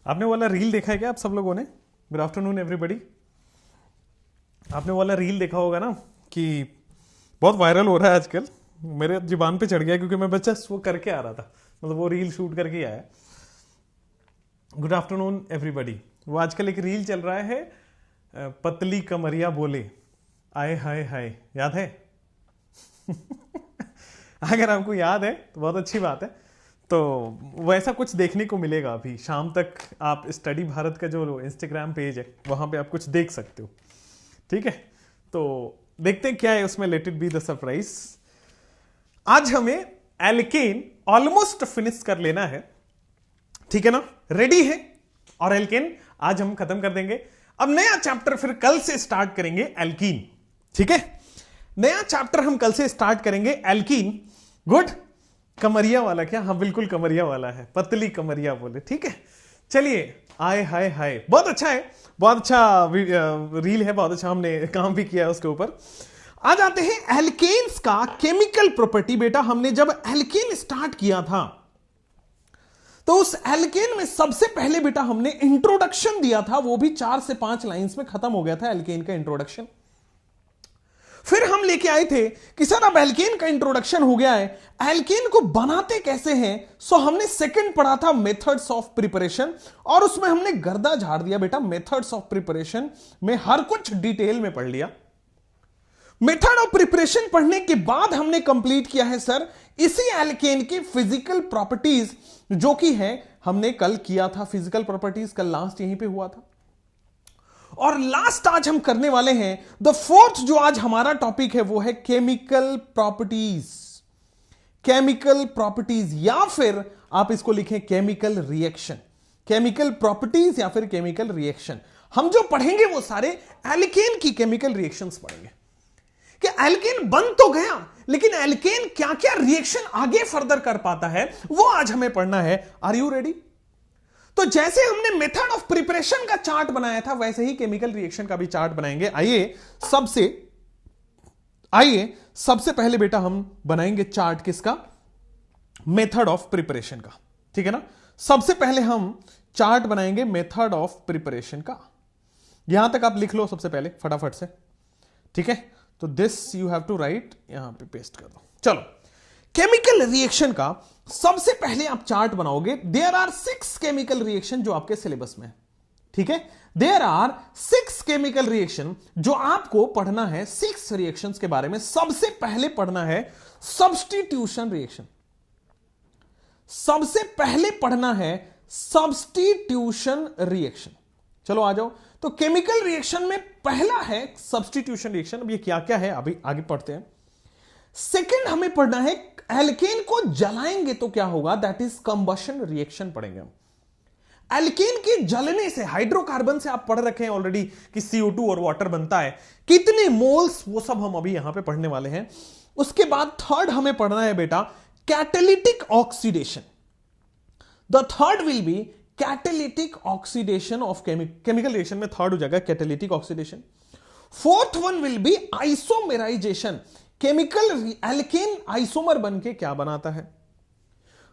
आपने वाला रील देखा है क्या आप सब लोगों ने? Good afternoon everybody. आपने वाला रील देखा होगा ना कि बहुत वायरल हो रहा है आजकल, मेरे जुबान पे चढ़ गया क्योंकि मैं बच्चा वो करके आ रहा था, मतलब वो रील शूट करके आया। Good afternoon everybody. वो आजकल एक रील चल रहा है, पतली कमरिया बोले आए हाय हाय, याद है? अगर आपको याद है तो बहुत अच्छी बात है। तो वैसा कुछ देखने को मिलेगा अभी शाम तक। आप स्टडी भारत का जो इंस्टाग्राम पेज है वहां पे आप कुछ देख सकते हो, ठीक है? तो देखते हैं क्या है उसमें, let it be the surprise. आज हमें एल्केन ऑलमोस्ट फिनिश कर लेना है, ठीक है ना? रेडी है? और एल्केन आज हम खत्म कर देंगे। अब नया चैप्टर फिर कल से स्टार्ट करेंगे, एल्कीन, ठीक है? नया चैप्टर हम कल से स्टार्ट करेंगे, एल्कीन। गुड। कमरिया वाला क्या? हाँ बिल्कुल कमरिया वाला है, पतली कमरिया बोले, ठीक है? चलिए, आए हाय हाय, बहुत अच्छा है, बहुत अच्छा रील है, बहुत अच्छा हमने काम भी किया है उसके ऊपर। आ जाते हैं एल्केन्स का केमिकल प्रॉपर्टी। बेटा हमने जब एल्केन स्टार्ट किया था तो उस एल्केन में सबसे पहले बेटा हमने इंट्रोडक्शन दिया था, वो भी 4 से 5 लाइंस में खत्म हो गया था एल्केन का इंट्रोडक्शन। फिर हम लेके आए थे कि सर अब एल्केन का इंट्रोडक्शन हो गया है, एल्केन को बनाते कैसे हैं? सो हमने सेकंड पढ़ा था मेथड्स ऑफ प्रिपरेशन, और उसमें हमने गर्दा झाड़ दिया बेटा। मेथड्स ऑफ प्रिपरेशन में हर कुछ डिटेल में पढ़ लिया। मेथड ऑफ प्रिपरेशन पढ़ने के बाद हमने कंप्लीट किया है सर इसी एल्केन की फिजिकल प्रॉपर्टीज, जो कि है हमने कल किया था फिजिकल प्रॉपर्टीज, कल लास्ट यहीं पे हुआ था। और लास्ट आज हम करने वाले हैं द फोर्थ, जो आज हमारा टॉपिक है वो है केमिकल प्रॉपर्टीज। केमिकल प्रॉपर्टीज, या फिर आप इसको लिखें केमिकल रिएक्शन। केमिकल प्रॉपर्टीज या फिर केमिकल रिएक्शन। हम जो पढ़ेंगे वो सारे एल्केन की केमिकल रिएक्शंस पढ़ेंगे कि एल्केन बन तो गया, लेकिन एल्केन क्या क्या रिएक्शन आगे फर्दर कर पाता है वो आज हमें पढ़ना है। Are you ready? तो जैसे हमने मेथड ऑफ प्रिपरेशन का चार्ट बनाया था वैसे ही केमिकल रिएक्शन का भी चार्ट बनाएंगे। आइए सबसे पहले बेटा हम बनाएंगे चार्ट किसका? मेथड ऑफ प्रिपरेशन का, ठीक है ना? सबसे पहले हम चार्ट बनाएंगे मेथड ऑफ प्रिपरेशन का। यहां तक आप लिख लो सबसे पहले फटाफट से, ठीक है? तो this you have to write, यहां पे पेस्ट कर दो। चलो, केमिकल रिएक्शन का सबसे पहले आप चार्ट बनाओगे। देयर आर 6 केमिकल रिएक्शन जो आपके सिलेबस में है, ठीक है? देयर आर 6 केमिकल रिएक्शन जो आपको पढ़ना है। 6 रिएक्शंस के बारे में सबसे पहले पढ़ना है सब्स्टिट्यूशन रिएक्शन। सबसे पहले पढ़ना है सब्स्टिट्यूशन रिएक्शन। चलो आ जाओ। तो केमिकल रिएक्शन में पहला है सब्स्टिट्यूशन रिएक्शन। अब ये क्या क्या है अभी आगे पढ़ते हैं। सेकंड हमें पढ़ना है एल्केन को जलाएंगे तो क्या होगा, दैट इज कंबशन रिएक्शन पढ़ेंगे हम। एल्केन के जलने से, हाइड्रोकार्बन से आप पढ़ रखे हैं ऑलरेडी कि CO2 और वाटर बनता है, कितने मोल्स, वो सब हम अभी यहां पे पढ़ने वाले हैं। उसके बाद थर्ड हमें पढ़ना है बेटा catalytic oxidation. The third will be catalytic oxidation of chemical reaction में थर्ड हो जाएगा catalytic oxidation. Fourth one will be isomerisation. Chemical alkane isomer बनके क्या बनाता है।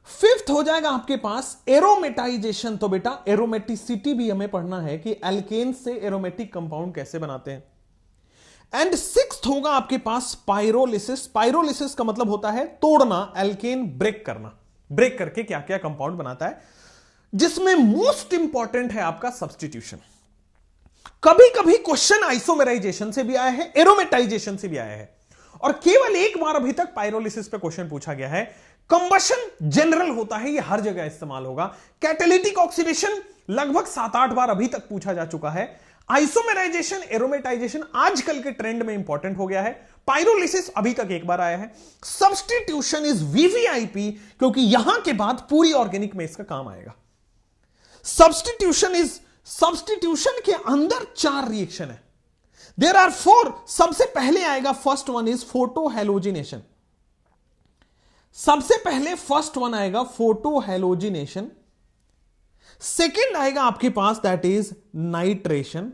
फिफ्थ हो जाएगा आपके पास एरोमेटाइजेशन। तो बेटा एरोमेटिसिटी भी हमें पढ़ना है कि एल्केन से एरोमेटिक कंपाउंड कैसे बनाते हैं। एंड सिक्स्थ होगा आपके पास पाइरोलिसिस। पाइरोलिसिस का मतलब होता है तोड़ना, एल्केन ब्रेक करना, ब्रेक करके क्या क्या कंपाउंड बनाता है, जिसमें मोस्ट इंपॉर्टेंट है आपका सब्स्टिट्यूशन। कभी कभी क्वेश्चन आइसोमेराइजेशन से भी आया है, एरोमेटाइजेशन से भी आया है, और केवल एक बार अभी तक पाइरोलिसिस पे क्वेश्चन पूछा गया है। कंबशन जनरल होता है, ये हर जगह इस्तेमाल होगा। कैटालिटिक ऑक्सीडेशन लगभग 7-8 बार अभी तक पूछा जा चुका है। आइसोमेराइजेशन, एरोमेटाइजेशन आजकल के ट्रेंड में इंपॉर्टेंट हो गया है। पाइरोलिसिस अभी तक एक बार आया है। सब्स्टिट्यूशन इज वीवीआईपी, क्योंकि यहां के बाद पूरी ऑर्गेनिक में इसका काम आएगा। सब्स्टिट्यूशन के अंदर 4 रिएक्शन है। There are 4। सबसे पहले आएगा first one is photo halogenation. सबसे पहले फर्स्ट वन आएगा फोटो हेलोजिनेशन। सेकेंड आएगा आपके पास दैट इज नाइट्रेशन।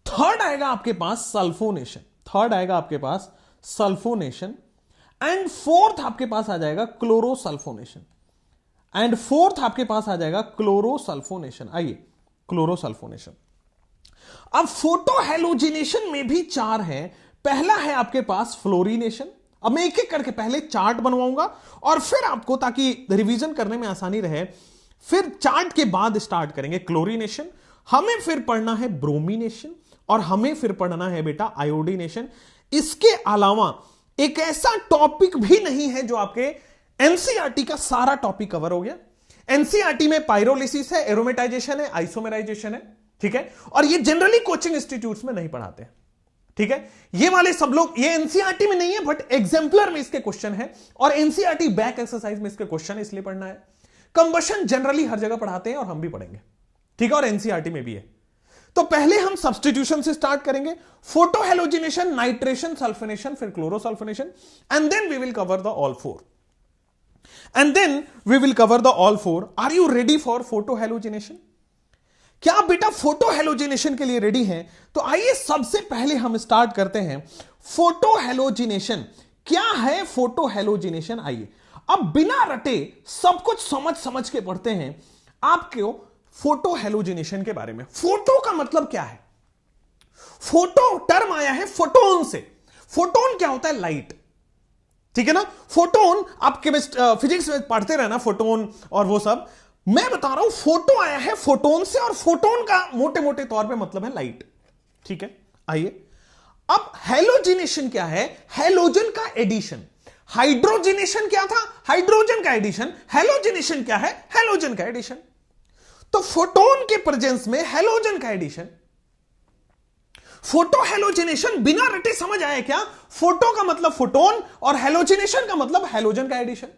थर्ड आएगा आपके पास सल्फोनेशन, थर्ड आएगा आपके पास सल्फोनेशन, एंड फोर्थ आपके पास आ जाएगा क्लोरोसल्फोनेशन, एंड फोर्थ आपके पास आ जाएगा क्लोरोसल्फोनेशन। आइए क्लोरोसल्फोनेशन। अब फोटो हेलोजिनेशन में भी चार है। पहला है आपके पास फ्लोरीनेशन। अब मैं एक एक करके पहले चार्ट बनवाऊंगा और फिर आपको, ताकि रिवीजन करने में आसानी रहे, फिर चार्ट के बाद स्टार्ट करेंगे क्लोरीनेशन, हमें फिर पढ़ना है ब्रोमीनेशन, और हमें फिर पढ़ना है बेटा आयोडीनेशन। इसके अलावा एक ऐसा टॉपिक भी नहीं है जो आपके एनसीईआरटी का सारा टॉपिक कवर हो गया। एनसीईआरटी में पाइरोलिसिस है, एरोमेटाइजेशन है, आइसोमेराइजेशन है, ठीक है, और ये जनरली कोचिंग इंस्टीट्यूट्स में नहीं पढ़ाते हैं, ठीक है। ये वाले सब लोग, ये एनसीईआरटी में नहीं है बट एग्जाम्पलर में इसके क्वेश्चन है, और एनसीईआरटी बैक एक्सरसाइज में इसके क्वेश्चन है, इसलिए पढ़ना है। कंबशन जनरली हर जगह पढ़ाते हैं और हम भी पढ़ेंगे, ठीक है, और एनसीईआरटी में भी है। तो पहले हम सब्स्टिट्यूशन से स्टार्ट करेंगे, फोटो हेलोजिनेशन, नाइट्रेशन, सल्फोनेशन, फिर chlorosulphonation, and then we will cover the all four, and then we will cover the all four. Are you ready for photo halogenation? क्या आप बेटा फोटो हेलोजिनेशन के लिए ready हैं? तो आइए सबसे पहले हम स्टार्ट करते हैं फोटो हेलोजिनेशन। क्या है फोटो हेलोजिनेशन? आइए अब बिना रटे सब कुछ समझ समझ के पढ़ते हैं आपको फोटो हेलोजिनेशन के बारे में। फोटो का मतलब क्या है? फोटो टर्म आया है फोटोन से। फोटोन क्या होता है? लाइट, ठीक है ना। फोटोन आप फिजिक्स में पढ़ते रहना, फोटोन और वो सब। मैं बता रहा हूं फोटो आया है फोटोन से, और फोटोन का मोटे मोटे तौर पे मतलब है लाइट, ठीक है। आइए अब हेलोजिनेशन क्या है? हेलोजन का एडिशन। हाइड्रोजिनेशन क्या था? हाइड्रोजन का एडिशन। हेलोजिनेशन क्या है? हेलोजन का एडिशन। तो फोटोन के प्रेजेंस में हेलोजन का एडिशन। फोटो हेलोजिनेशन बिना रटे समझ आए क्या? फोटो का मतलब फोटोन और हेलोजिनेशन का मतलब हेलोजन का एडिशन।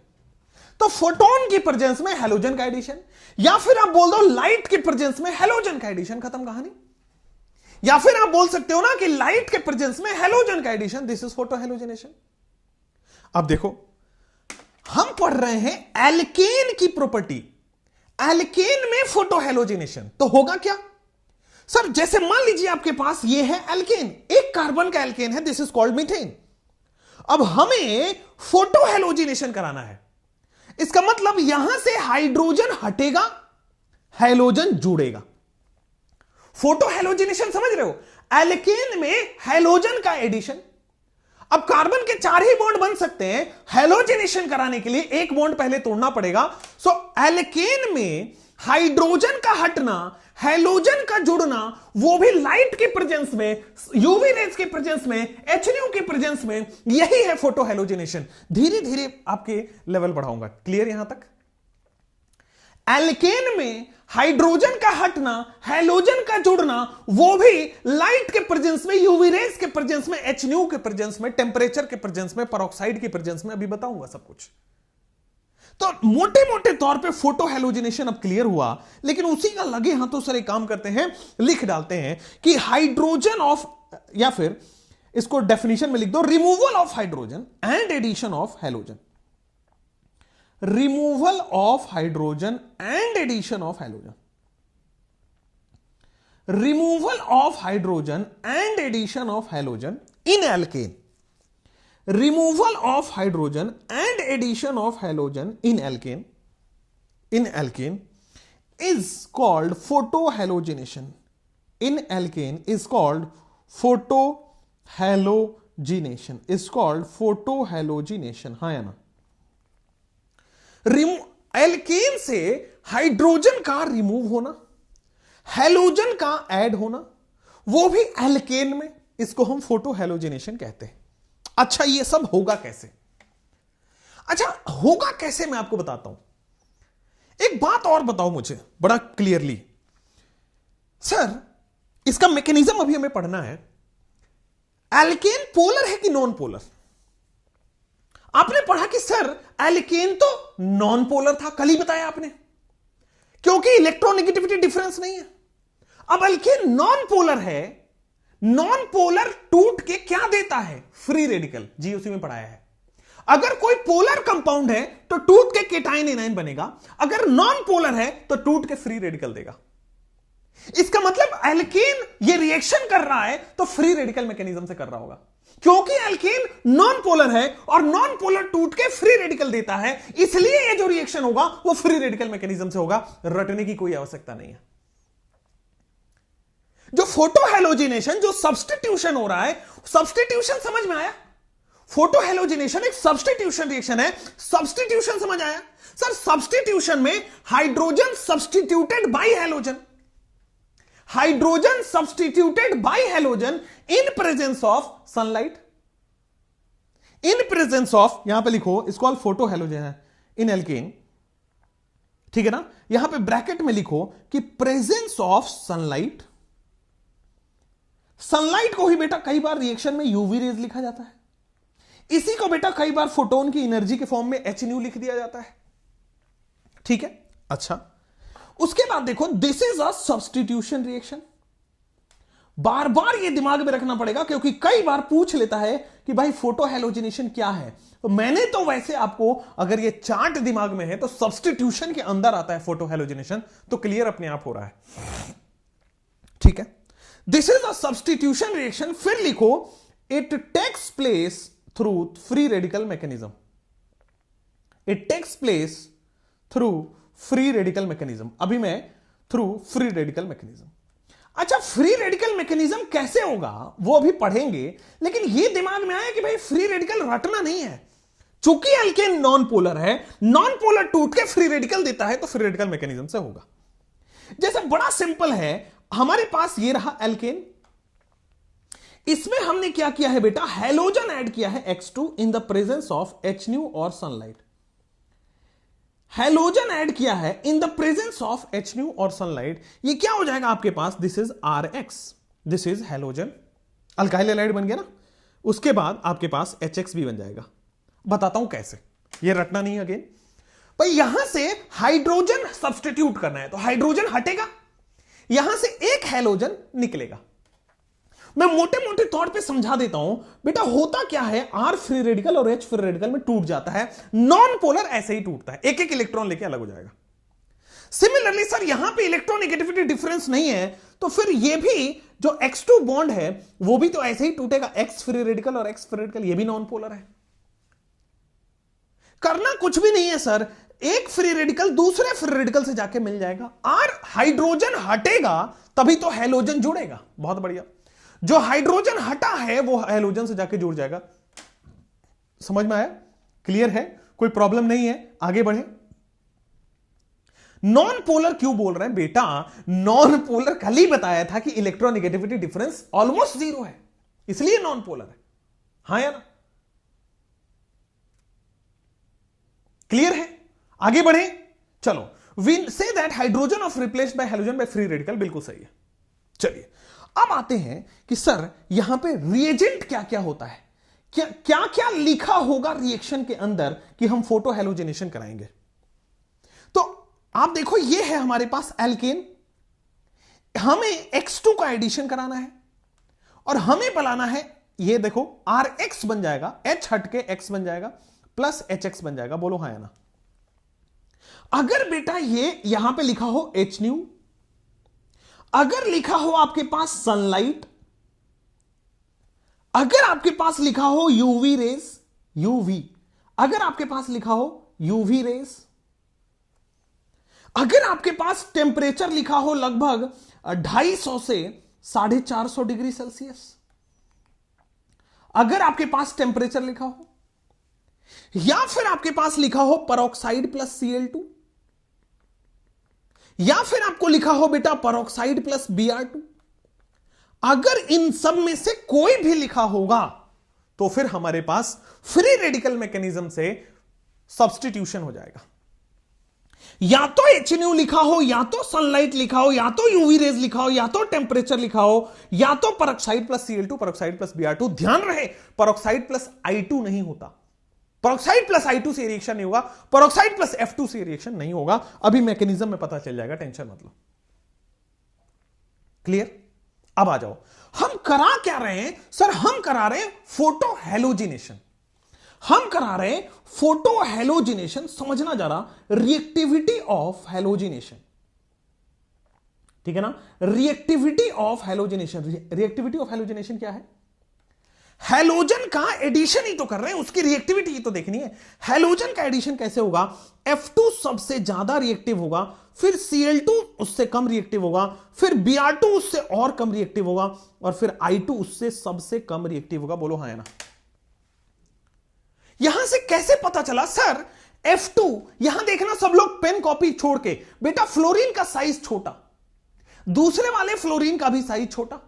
तो फोटोन की प्रेजेंस में हेलोजन का एडिशन, या फिर आप बोल दो लाइट की प्रेजेंस में हेलोजन का एडिशन, खत्म कहानी। या फिर आप बोल सकते हो ना कि लाइट के प्रेजेंस में हेलोजन का addition, this is photo halogenation. अब देखो हम पढ़ रहे हैं एल्केन की प्रॉपर्टी। एल्केन में फोटो हेलोजिनेशन तो होगा क्या सर? जैसे मान लीजिए आपके पास ये है एल्केन, एक कार्बन का एल्केन है, दिस इज कॉल्ड मीथेन। अब हमें फोटो हेलोजिनेशन कराना है। इसका मतलब यहां से हाइड्रोजन हटेगा, हेलोजन जुड़ेगा। फोटो हेलोजिनेशन समझ रहे हो? एल्केन में हेलोजन का एडिशन। अब कार्बन के 4 ही बॉन्ड बन सकते हैं, हेलोजिनेशन कराने के लिए एक बॉन्ड पहले तोड़ना पड़ेगा। सो एल्केन में हाइड्रोजन का हटना, हेलोजन का जुड़ना, वो भी लाइट के प्रेजेंस में, यूवी रेज के प्रेजेंस में, एचएनयू के प्रेजेंस में, यही है फोटो हेलोजिनेशन। धीरे धीरे आपके लेवल बढ़ाऊंगा। क्लियर यहां तक? एल्केन में हाइड्रोजन का हटना, हेलोजन का जुड़ना, वो भी लाइट के प्रेजेंस में, यूवी रेज के प्रेजेंस में, एचएनयू के प्रेजेंस में, टेम्परेचर के प्रेजेंस में, पेरोक्साइड के प्रेजेंस में, अभी बताऊंगा सब कुछ। तो मोटे मोटे तौर पे फोटो हेलोजिनेशन अब क्लियर हुआ, लेकिन उसी का लगे हाथों सर एक काम करते हैं, लिख डालते हैं कि हाइड्रोजन ऑफ, या फिर इसको डेफिनेशन में लिख दो, removal of hydrogen and addition of halogen. Removal of hydrogen and addition of halogen. Removal of hydrogen and addition of halogen in alkane. Removal of hydrogen and addition of halogen in alkane is called photohalogenation. In alkane is called photohalogenation. Is called photohalogenation. हाँ या ना? Alkene से hydrogen का remove होना, halogen का add होना, वो भी एल्केन में, इसको हम फोटोहेलोजिनेशन कहते हैं। अच्छा ये सब होगा कैसे? अच्छा होगा कैसे मैं आपको बताता हूं। एक बात और बताओ मुझे बड़ा क्लियरली, सर इसका मैकेनिज्म अभी हमें पढ़ना है। एल्केन पोलर है कि नॉन पोलर? आपने पढ़ा कि सर एल्केन तो नॉन पोलर था, कल ही बताया आपने, क्योंकि इलेक्ट्रोनेगेटिविटी डिफरेंस नहीं है। अब एल्केन नॉन पोलर है, नॉन पोलर टूट के क्या देता है? Free radical. जी उसी में पढ़ाया है। अगर कोई पोलर कंपाउंड है तो टूट के केटाइन एनाइन बनेगा, अगर नॉन पोलर है तो टूट के फ्री रेडिकल देगा। इसका मतलब एल्केन ये रिएक्शन कर रहा है तो फ्री रेडिकल मैकेनिज्म से कर रहा होगा, क्योंकि एल्केन नॉन पोलर है और नॉन पोलर टूट के फ्री रेडिकल देता है, इसलिए ये जो रिएक्शन होगा वो फ्री रेडिकल मैकेनिज्म से होगा, रटने की कोई आवश्यकता नहीं है। जो फोटो हैलोजिनेशन, जो सब्स्टिट्यूशन हो रहा है, सब्स्टिट्यूशन समझ में आया? फोटो हैलोजिनेशन एक सब्स्टिट्यूशन रिएक्शन है, सब्स्टिट्यूशन समझ आया? सर सब्स्टिट्यूशन में hydrogen substituted bye halogen, hydrogen substituted bye halogen in presence of sunlight, in presence of, यहां पे लिखो इसको फोटो हैलोजन है इन एल्केन, ठीक है ना? यहां पे ब्रैकेट में लिखो कि प्रेजेंस ऑफ सनलाइट, सनलाइट को ही बेटा कई बार रिएक्शन में यूवी रेज लिखा जाता है, इसी को बेटा कई बार फोटोन की एनर्जी के फॉर्म में एच न्यू लिख दिया जाता है, ठीक है? अच्छा, उसके बाद देखो this is a substitution reaction, बार बार ये दिमाग में रखना पड़ेगा क्योंकि कई बार पूछ लेता है कि भाई फोटो हैलोजिनेशन क्या है। तो मैंने तो वैसे आपको, अगर ये चार्ट दिमाग में है तो सब्स्टिट्यूशन के अंदर आता है फोटो हैलोजिनेशन, तो क्लियर अपने आप हो रहा है, ठीक है? This is a substitution reaction, फिर लिखो it takes place through free radical mechanism, it takes place through free radical mechanism. अभी मैं थ्रू फ्री रेडिकल मैकेनिज्म, अच्छा फ्री रेडिकल मैकेनिज्म कैसे होगा वो अभी पढ़ेंगे, लेकिन ये दिमाग में आया कि भाई फ्री रेडिकल रटना नहीं है, चूंकि एल्केन नॉन पोलर है, नॉन पोलर टूट के फ्री रेडिकल देता है तो फ्री रेडिकल मैकेनिज्म से होगा। जैसे बड़ा सिंपल है, हमारे पास ये रहा एल्केन, इसमें हमने क्या किया है बेटा, हैलोजन ऐड किया है X2 in the presence of H nu और सनलाइट, हैलोजन ऐड किया है in the presence of H nu और सनलाइट, ये क्या हो जाएगा आपके पास, this is RX, this is halogen, alkyl halide बन गया ना, उसके बाद आपके पास HX भी बन जाएगा। बताता हूं कैसे, ये रटना नहीं अगेन भाई, यहां से हाइड्रोजन सब्स्टिट्यूट करना है तो हाइड्रोजन हटेगा, यहां से एक हैलोजन निकलेगा। मैं मोटे मोटे तौर पे समझा देता हूं बेटा, होता क्या है, R फ्री रेडिकल और H फ्री रेडिकल में टूट जाता है, नॉन पोलर ऐसे ही टूटता है, एक एक इलेक्ट्रॉन लेके अलग हो जाएगा। सिमिलरली सर यहां पे इलेक्ट्रोनेगेटिविटी डिफरेंस नहीं है, तो फिर ये भी जो X2 बॉन्ड है वो भी तो ऐसे ही टूटेगा, X फ्री रेडिकल और X फ्री रेडिकल, ये भी नॉन पोलर है। करना कुछ भी नहीं है सर, एक फ्री रेडिकल दूसरे फ्री रेडिकल से जाके मिल जाएगा, R हाइड्रोजन हटेगा तभी तो हैलोजन जुड़ेगा। बहुत बढ़िया, जो हाइड्रोजन हटा है वो हैलोजन से जाके जुड़ जाएगा। समझ में आया? क्लियर है? कोई प्रॉब्लम नहीं है, आगे बढ़े। नॉन पोलर क्यों बोल रहे हैं बेटा, नॉन पोलर कल ही बताया था कि इलेक्ट्रोनेगेटिविटी डिफरेंस ऑलमोस्ट जीरो है, इसलिए नॉन पोलर है। हाँ या ना? क्लियर है? आगे बढ़े, चलो। We say that hydrogen of replaced by halogen by free radical, बिल्कुल सही है। चलिए अब आते हैं कि सर यहां पे रिएजेंट क्या क्या होता है, क्या क्या लिखा होगा रिएक्शन के अंदर कि हम फोटो हैलोजिनेशन कराएंगे। तो आप देखो, ये है हमारे पास एल्केन, हमें X2 का एडिशन कराना है और हमें बनाना है, ये देखो RX बन जाएगा, H हट के X बन जाएगा, प्लस HX बन जाएगा। बोलो हाँ या ना? अगर बेटा ये यहां पे लिखा हो H न्यू, अगर लिखा हो आपके पास सनलाइट, अगर आपके पास लिखा हो यूवी रेस, यूवी, अगर आपके पास लिखा हो यूवी रेस, अगर आपके पास टेम्परेचर लिखा हो लगभग 250 से 450 डिग्री सेल्सियस, अगर आपके पास टेम्परेचर लिखा हो, या फिर आपके पास लिखा हो परऑक्साइड प्लस Cl2, या फिर आपको लिखा हो बेटा परऑक्साइड प्लस Br2, अगर इन सब में से कोई भी लिखा होगा तो फिर हमारे पास फ्री रेडिकल मैकेनिज्म से सब्स्टिट्यूशन हो जाएगा। या तो H न्यू लिखा हो, या तो सनलाइट लिखा हो, या तो यूवी रेज लिखा हो, या तो टेम्परेचर लिखा हो, या तो peroxide plus Cl2, peroxide plus Br2। ध्यान रहे, परऑक्साइड प्लस I2 नहीं होता, परऑक्साइड प्लस I2 से रिएक्शन नहीं होगा, परऑक्साइड प्लस F2 से रिएक्शन नहीं होगा। अभी मैकेनिज्म में पता चल जाएगा, टेंशन मत लो। क्लियर? अब आ जाओ, हम करा क्या रहे हैं सर, हम करा रहे हैं फोटो हैलोजिनेशन, हम करा रहे हैं फोटो हैलोजिनेशन। समझना जरा, रिएक्टिविटी ऑफ हैलोजिनेशन, ठीक है ना। Reactivity of halogenation, reactivity of halogenation क्या है? हैलोजन का एडिशन ही तो कर रहे हैं, उसकी रिएक्टिविटी ही तो देखनी है। हैलोजन का एडिशन कैसे होगा? F2 सबसे ज्यादा रिएक्टिव होगा, फिर Cl2 उससे कम रिएक्टिव होगा, फिर Br2 उससे और कम रिएक्टिव होगा, और फिर I2 उससे सबसे कम रिएक्टिव होगा। बोलो हाँ या ना। यहां से कैसे पता चला सर? F2, यहां देखना सब लोग पेन कॉपी छोड़ के, बेटा फ्लोरीन का साइज छोटा, दूसरे वाले फ्लोरीन का भी साइज छोटा।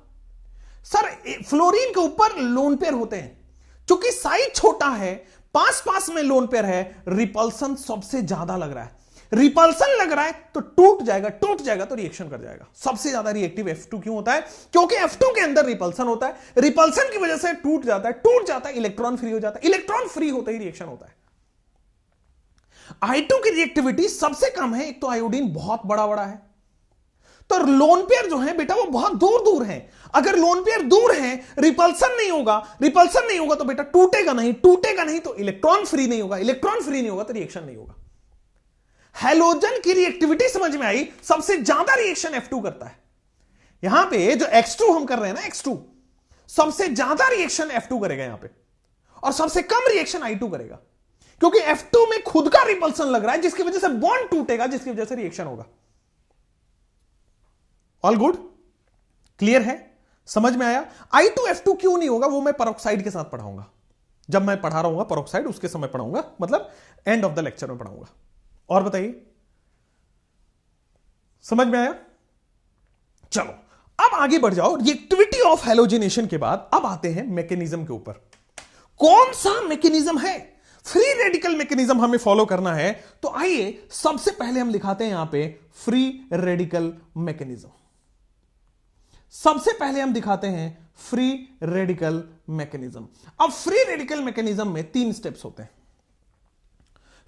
सर फ्लोरीन के ऊपर लोन पेयर होते हैं, क्योंकि साइज छोटा है, पास पास में लोन पेयर है, रिपल्सन सबसे ज्यादा लग रहा है। रिपल्सन लग रहा है तो टूट जाएगा तो रिएक्शन कर जाएगा। सबसे ज्यादा रिएक्टिव F2 क्यों होता है? क्योंकि F2 के अंदर रिपल्सन होता है, रिपल्सन की वजह से टूट जाता है, इलेक्ट्रॉन फ्री हो जाता है, इलेक्ट्रॉन फ्री होते ही रिएक्शन होता है। I2 की रिएक्टिविटी सबसे कम है, एक तो आयोडीन बहुत बड़ा है, तो लोन पेयर जो है बेटा वो बहुत दूर दूर है। अगर लोन पेयर दूर है, रिपल्सन नहीं होगा तो बेटा टूटेगा नहीं तो इलेक्ट्रॉन फ्री नहीं होगा तो रिएक्शन नहीं होगा। हैलोजन की रिएक्टिविटी समझ में आई? सबसे ज्यादा रिएक्शन F2 करता है। यहां पे जो X2 हम कर रहे हैं ना, X2 सबसे ज्यादा रिएक्शन F2 करेगा यहां पे, और सबसे कम रिएक्शन I2 करेगा, क्योंकि F2 में खुद का रिपल्सन लग रहा है, जिसकी वजह से बॉन्ड टूटेगा, जिसकी वजह से रिएक्शन होगा। All good? क्लियर है? समझ में आया? I2F2 क्यों नहीं होगा वो मैं पेरोक्साइड के साथ पढ़ाऊंगा, जब मैं पढ़ा रहा हूं पेरोक्साइड उसके समय पढ़ाऊंगा, मतलब एंड ऑफ द लेक्चर में पढ़ाऊंगा। और बताइए, समझ में आया? चलो अब आगे बढ़ जाओ। रिएक्टिविटी ऑफ हैलोजिनेशन के बाद अब आते हैं मैकेनिज्म के ऊपर। कौन सा मैकेनिज्म है? फ्री रेडिकल मैकेनिज्म हमें फॉलो करना है, तो आइए सबसे पहले हम लिखाते हैं यहां पे फ्री रेडिकल मैकेनिज्म। सबसे पहले हम दिखाते हैं फ्री रेडिकल मैकेनिज्म। अब फ्री रेडिकल मैकेनिज्म में 3 स्टेप्स होते हैं।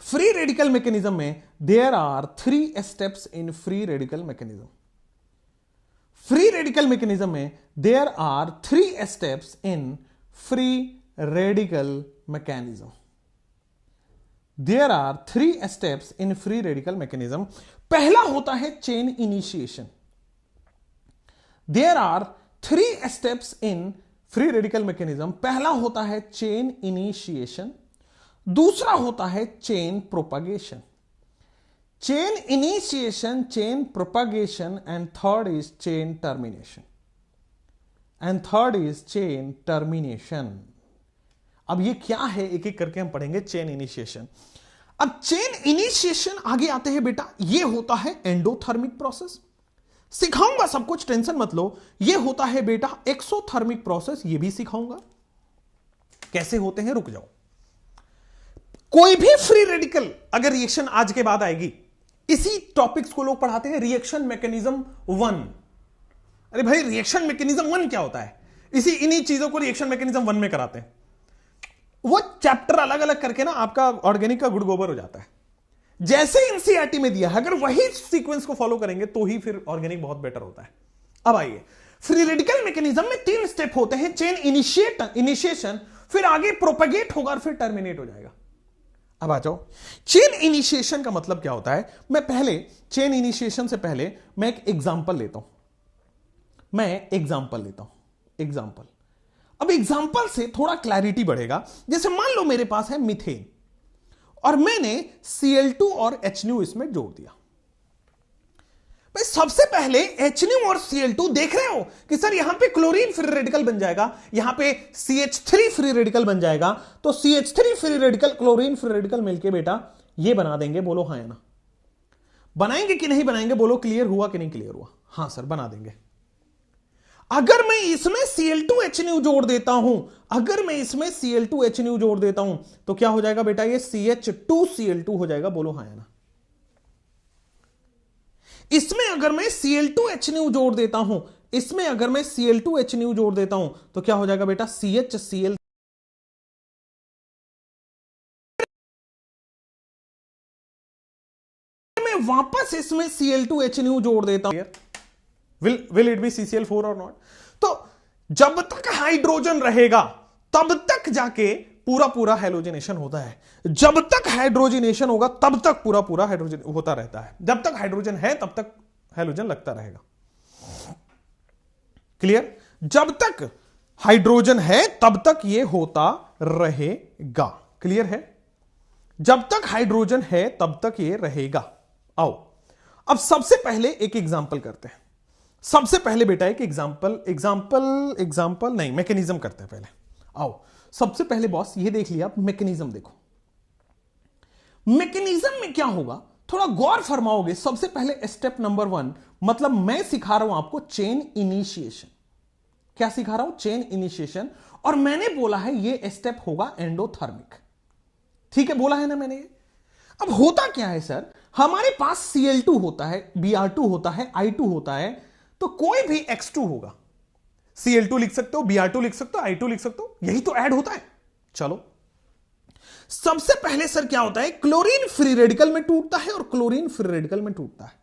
फ्री रेडिकल मैकेनिज्म में there are 3 steps in free radical mechanism. Free radical mechanism में there are 3 steps in free radical mechanism. There are 3 steps in free radical mechanism. पहला होता है chain initiation. There are 3 steps in free radical mechanism. पहला होता है chain initiation, दूसरा होता है chain propagation. Chain initiation, chain propagation, and third is chain termination. अब ये क्या है, एक एक करके हम पढ़ेंगे। Chain initiation. अब चेन इनिशिएशन आगे आते हैं बेटा, ये होता है एंडोथर्मिक प्रोसेस। सिखाऊंगा सब कुछ, टेंशन मत लो। ये होता है बेटा एक्सोथर्मिक प्रोसेस, ये भी सिखाऊंगा कैसे होते हैं, रुक जाओ। कोई भी फ्री रेडिकल अगर रिएक्शन आज के बाद आएगी, इसी टॉपिक्स को लोग पढ़ाते हैं रिएक्शन मैकेनिज्म 1। अरे भाई रिएक्शन मैकेनिज्म 1 क्या होता है? इन्हीं चीजों को रिएक्शन मैकेनिज्म 1 में कराते हैं। वो चैप्टर अलग अलग करके ना आपका ऑर्गेनिक का गुड़ गोबर हो जाता है। जैसे एनसीईआरटी में दिया है, अगर वही सीक्वेंस को फॉलो करेंगे तो ही फिर ऑर्गेनिक बहुत बेटर होता है। अब आइए, फ्री रेडिकल मैकेनिज्म में 3 स्टेप होते हैं। चेन इनिशिएशन, फिर आगे प्रोपेगेट होगा और फिर टर्मिनेट हो जाएगा। अब आ जाओ, चेन इनिशिएशन का मतलब क्या होता है। मैं पहले चेन इनिशिएशन से पहले मैं एक एग्जांपल लेता हूं। एग्जांपल। अब एग्जांपल से थोड़ा क्लैरिटी बढ़ेगा। जैसे मान लो मेरे पास है मीथेन और मैंने Cl2 और HNO इसमें जोड़ दिया। भाई सबसे पहले HNO और Cl2 देख रहे हो कि सर यहां पे क्लोरीन फ्री रेडिकल बन जाएगा, यहां पे CH3 फ्री रेडिकल बन जाएगा, तो CH3 free radical chlorine free radical मिलके बेटा ये बना देंगे। बोलो हाँ या ना। बनाएंगे कि नहीं बनाएंगे? बोलो क्लियर हुआ कि नहीं क्लियर हुआ? हाँ सर बना देंगे। अगर मैं इसमें Cl2HNO जोड़ देता हूं, तो क्या हो जाएगा बेटा? ये CH2Cl2 हो जाएगा। बोलो हाँ या ना। इसमें अगर मैं Cl2HNO जोड़ देता हूं, तो क्या हो जाएगा बेटा? CHCl। मैं वापस इसमें Cl2HNO जोड़ देता हूं, will it be CCl4 और नॉट? तो जब तक हाइड्रोजन रहेगा तब तक जाके पूरा हाइड्रोजनेशन होता है। जब तक हाइड्रोजनेशन होगा तब तक पूरा हाइड्रोजन होता रहता है। जब तक हाइड्रोजन है तब तक हाइड्रोजन लगता रहेगा। क्लियर? जब तक हाइड्रोजन है तब तक ये होता रहेगा। क्लियर है? जब तक हाइड्रोजन है तब तक ये रहेगा। आओ अब सबसे पहले एक एग्जांपल करते हैं। सबसे पहले बेटा एक एग्जांपल नहीं, मैकेनिज्म करते हैं पहले। आओ सबसे पहले बॉस ये देख लिया, मैकेनिज्म देखो। मैकेनिज्म में क्या होगा, थोड़ा गौर फरमाओगे। सबसे पहले स्टेप नंबर 1, मतलब मैं सिखा रहा हूं आपको चेन इनिशिएशन। क्या सिखा रहा हूं? Chain initiation. और मैंने बोला है ये स्टेप होगा एंडोथर्मिक। ठीक है, बोला है ना मैंने ये। अब होता क्या है सर, हमारे पास Cl2 होता है, Br2 होता है, I2 होता है, तो कोई भी X2 होगा। Cl2 लिख सकते हो, Br2 लिख सकते हो, I2 लिख सकते हो, यही तो ऐड होता है। चलो सबसे पहले सर क्या होता है, क्लोरीन फ्री रेडिकल में टूटता है और क्लोरीन फ्री रेडिकल में टूटता है,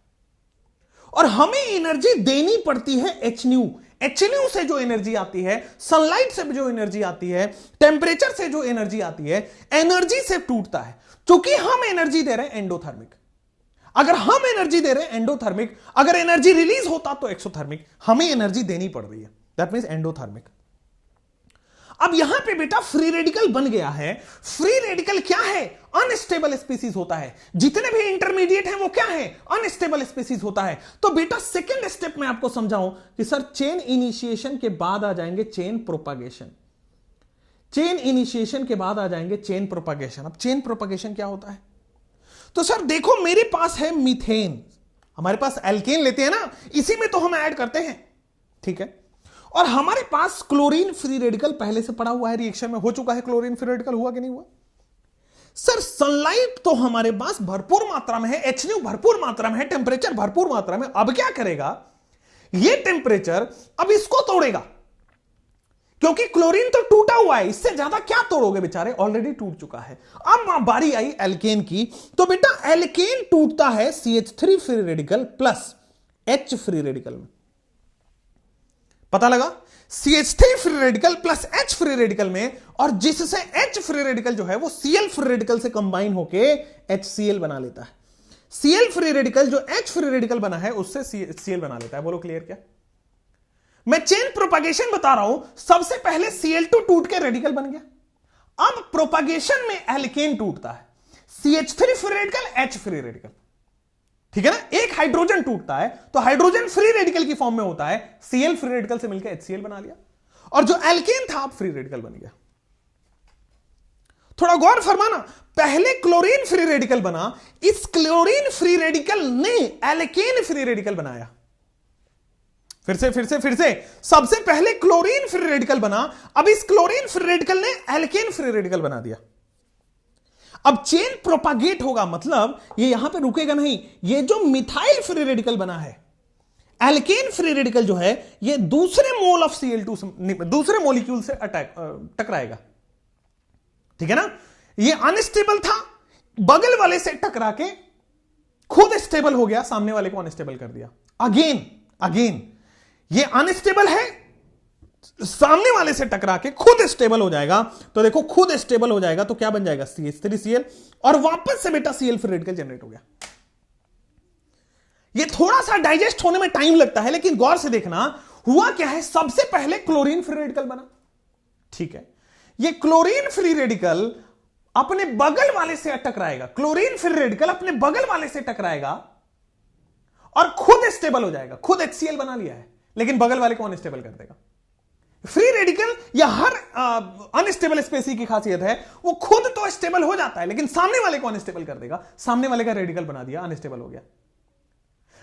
और हमें एनर्जी देनी पड़ती है HNu। HNu से जो एनर्जी आती है, सनलाइट से जो एनर्जी आती है, टेम्परेचर से जो एनर्जी आती है, एनर्जी से टूटता है। क्योंकि हम एनर्जी दे रहे हैं एंडोथर्मिक। अगर हम एनर्जी दे रहे हैं एंडोथर्मिक, अगर एनर्जी रिलीज होता तो एक्सोथर्मिक, हमें एनर्जी देनी पड़ रही है, दैट मींस एंडोथर्मिक। अब यहां पे बेटा फ्री रेडिकल बन गया है। फ्री रेडिकल क्या है? अनस्टेबल स्पीसीज होता है। जितने भी इंटरमीडिएट हैं वो क्या है? अनस्टेबल स्पीसीज होता है। तो बेटा सेकंड स्टेप में आपको समझाऊं कि सर चेन इनिशिएशन के बाद आ जाएंगे चेन प्रोपागेशन। चेन इनिशिएशन के बाद आ जाएंगे चेन प्रोपागेशन। अब चेन प्रोपागेशन क्या होता है? तो सर देखो मेरे पास है मीथेन, हमारे पास एल्केन लेते हैं ना, इसी में तो हम ऐड करते हैं। ठीक है, और हमारे पास क्लोरीन फ्री रेडिकल पहले से पड़ा हुआ है, रिएक्शन में हो चुका है। क्लोरीन फ्री रेडिकल हुआ कि नहीं हुआ? सर सनलाइट तो हमारे पास भरपूर मात्रा में है, HNu भरपूर मात्रा में है, टेम्परेचर भरपूर मात्रा में। अब क्या करेगा ये टेम्परेचर? अब इसको तोड़ेगा, क्योंकि क्लोरीन तो टूटा हुआ है, इससे ज्यादा क्या तोड़ोगे बेचारे, ऑलरेडी टूट चुका है। अब बारी आई एल्केन की, तो बेटा एल्केन टूटता है CH3 free radical plus H free radical में। पता लगा? CH3 free radical plus H free radical में, और जिससे H फ्री रेडिकल जो है वो Cl फ्री रेडिकल से कंबाइन होके HCl बना लेता है। Cl फ्री रेडिकल जो H फ्री रेडिकल बना है उससे Cl बना लेता है। बोलो क्लियर? क्या मैं चेन प्रोपागेशन बता रहा हूं। सबसे पहले Cl2 टूट के रेडिकल बन गया, अब प्रोपागेशन में एल्केन टूटता है, CH3 free radical, H free radical. ठीक है ना, एक हाइड्रोजन टूटता है तो हाइड्रोजन फ्री रेडिकल की फॉर्म में होता है, Cl फ्री रेडिकल से मिलकर HCl बना लिया, और जो एल्केन था अब फ्री रेडिकल बन गया। थोड़ा गौर फरमाना, पहले क्लोरीन फ्री रेडिकल बना, इस क्लोरीन फ्री रेडिकल ने एल्केन फ्री रेडिकल बनाया। फिर से सबसे पहले क्लोरीन फ्री रेडिकल बना, अब इस क्लोरीन फ्री रेडिकल ने एल्केन फ्री रेडिकल बना दिया। अब चेन प्रोपागेट होगा, मतलब ये यहां पे रुकेगा नहीं। ये जो मिथाइल फ्री रेडिकल बना है, एल्केन फ्री रेडिकल जो है, ये दूसरे मोल ऑफ Cl2 से, दूसरे मॉलिक्यूल से टकराएगा। ठीक है ना, ये अनस्टेबल था, बगल वाले से टकरा के खुद स्टेबल हो गया, सामने वाले को अनस्टेबल कर दिया। अगेन ये अनस्टेबल है, सामने वाले से टकरा के खुद स्टेबल हो जाएगा। तो देखो खुद स्टेबल हो जाएगा तो क्या बन जाएगा? CH3Cl, और वापस से बेटा Cl फ्री रेडिकल जनरेट हो गया। ये थोड़ा सा डाइजेस्ट होने में टाइम लगता है, लेकिन गौर से देखना हुआ क्या है। सबसे पहले क्लोरीन फ्री रेडिकल बना, ठीक है, ये क्लोरीन फ्री रेडिकल अपने बगल वाले से टकराएगा, क्लोरीन फ्री रेडिकल अपने बगल वाले से टकराएगा और खुद स्टेबल हो जाएगा। खुद HCl बना लिया है, लेकिन बगल वाले को अनस्टेबल कर देगा। फ्री रेडिकल या हर अनस्टेबल स्पीसीज की खासियत है, वो खुद तो स्टेबल हो जाता है लेकिन सामने वाले को अनस्टेबल कर देगा। सामने वाले का रेडिकल बना दिया, अनस्टेबल हो गया।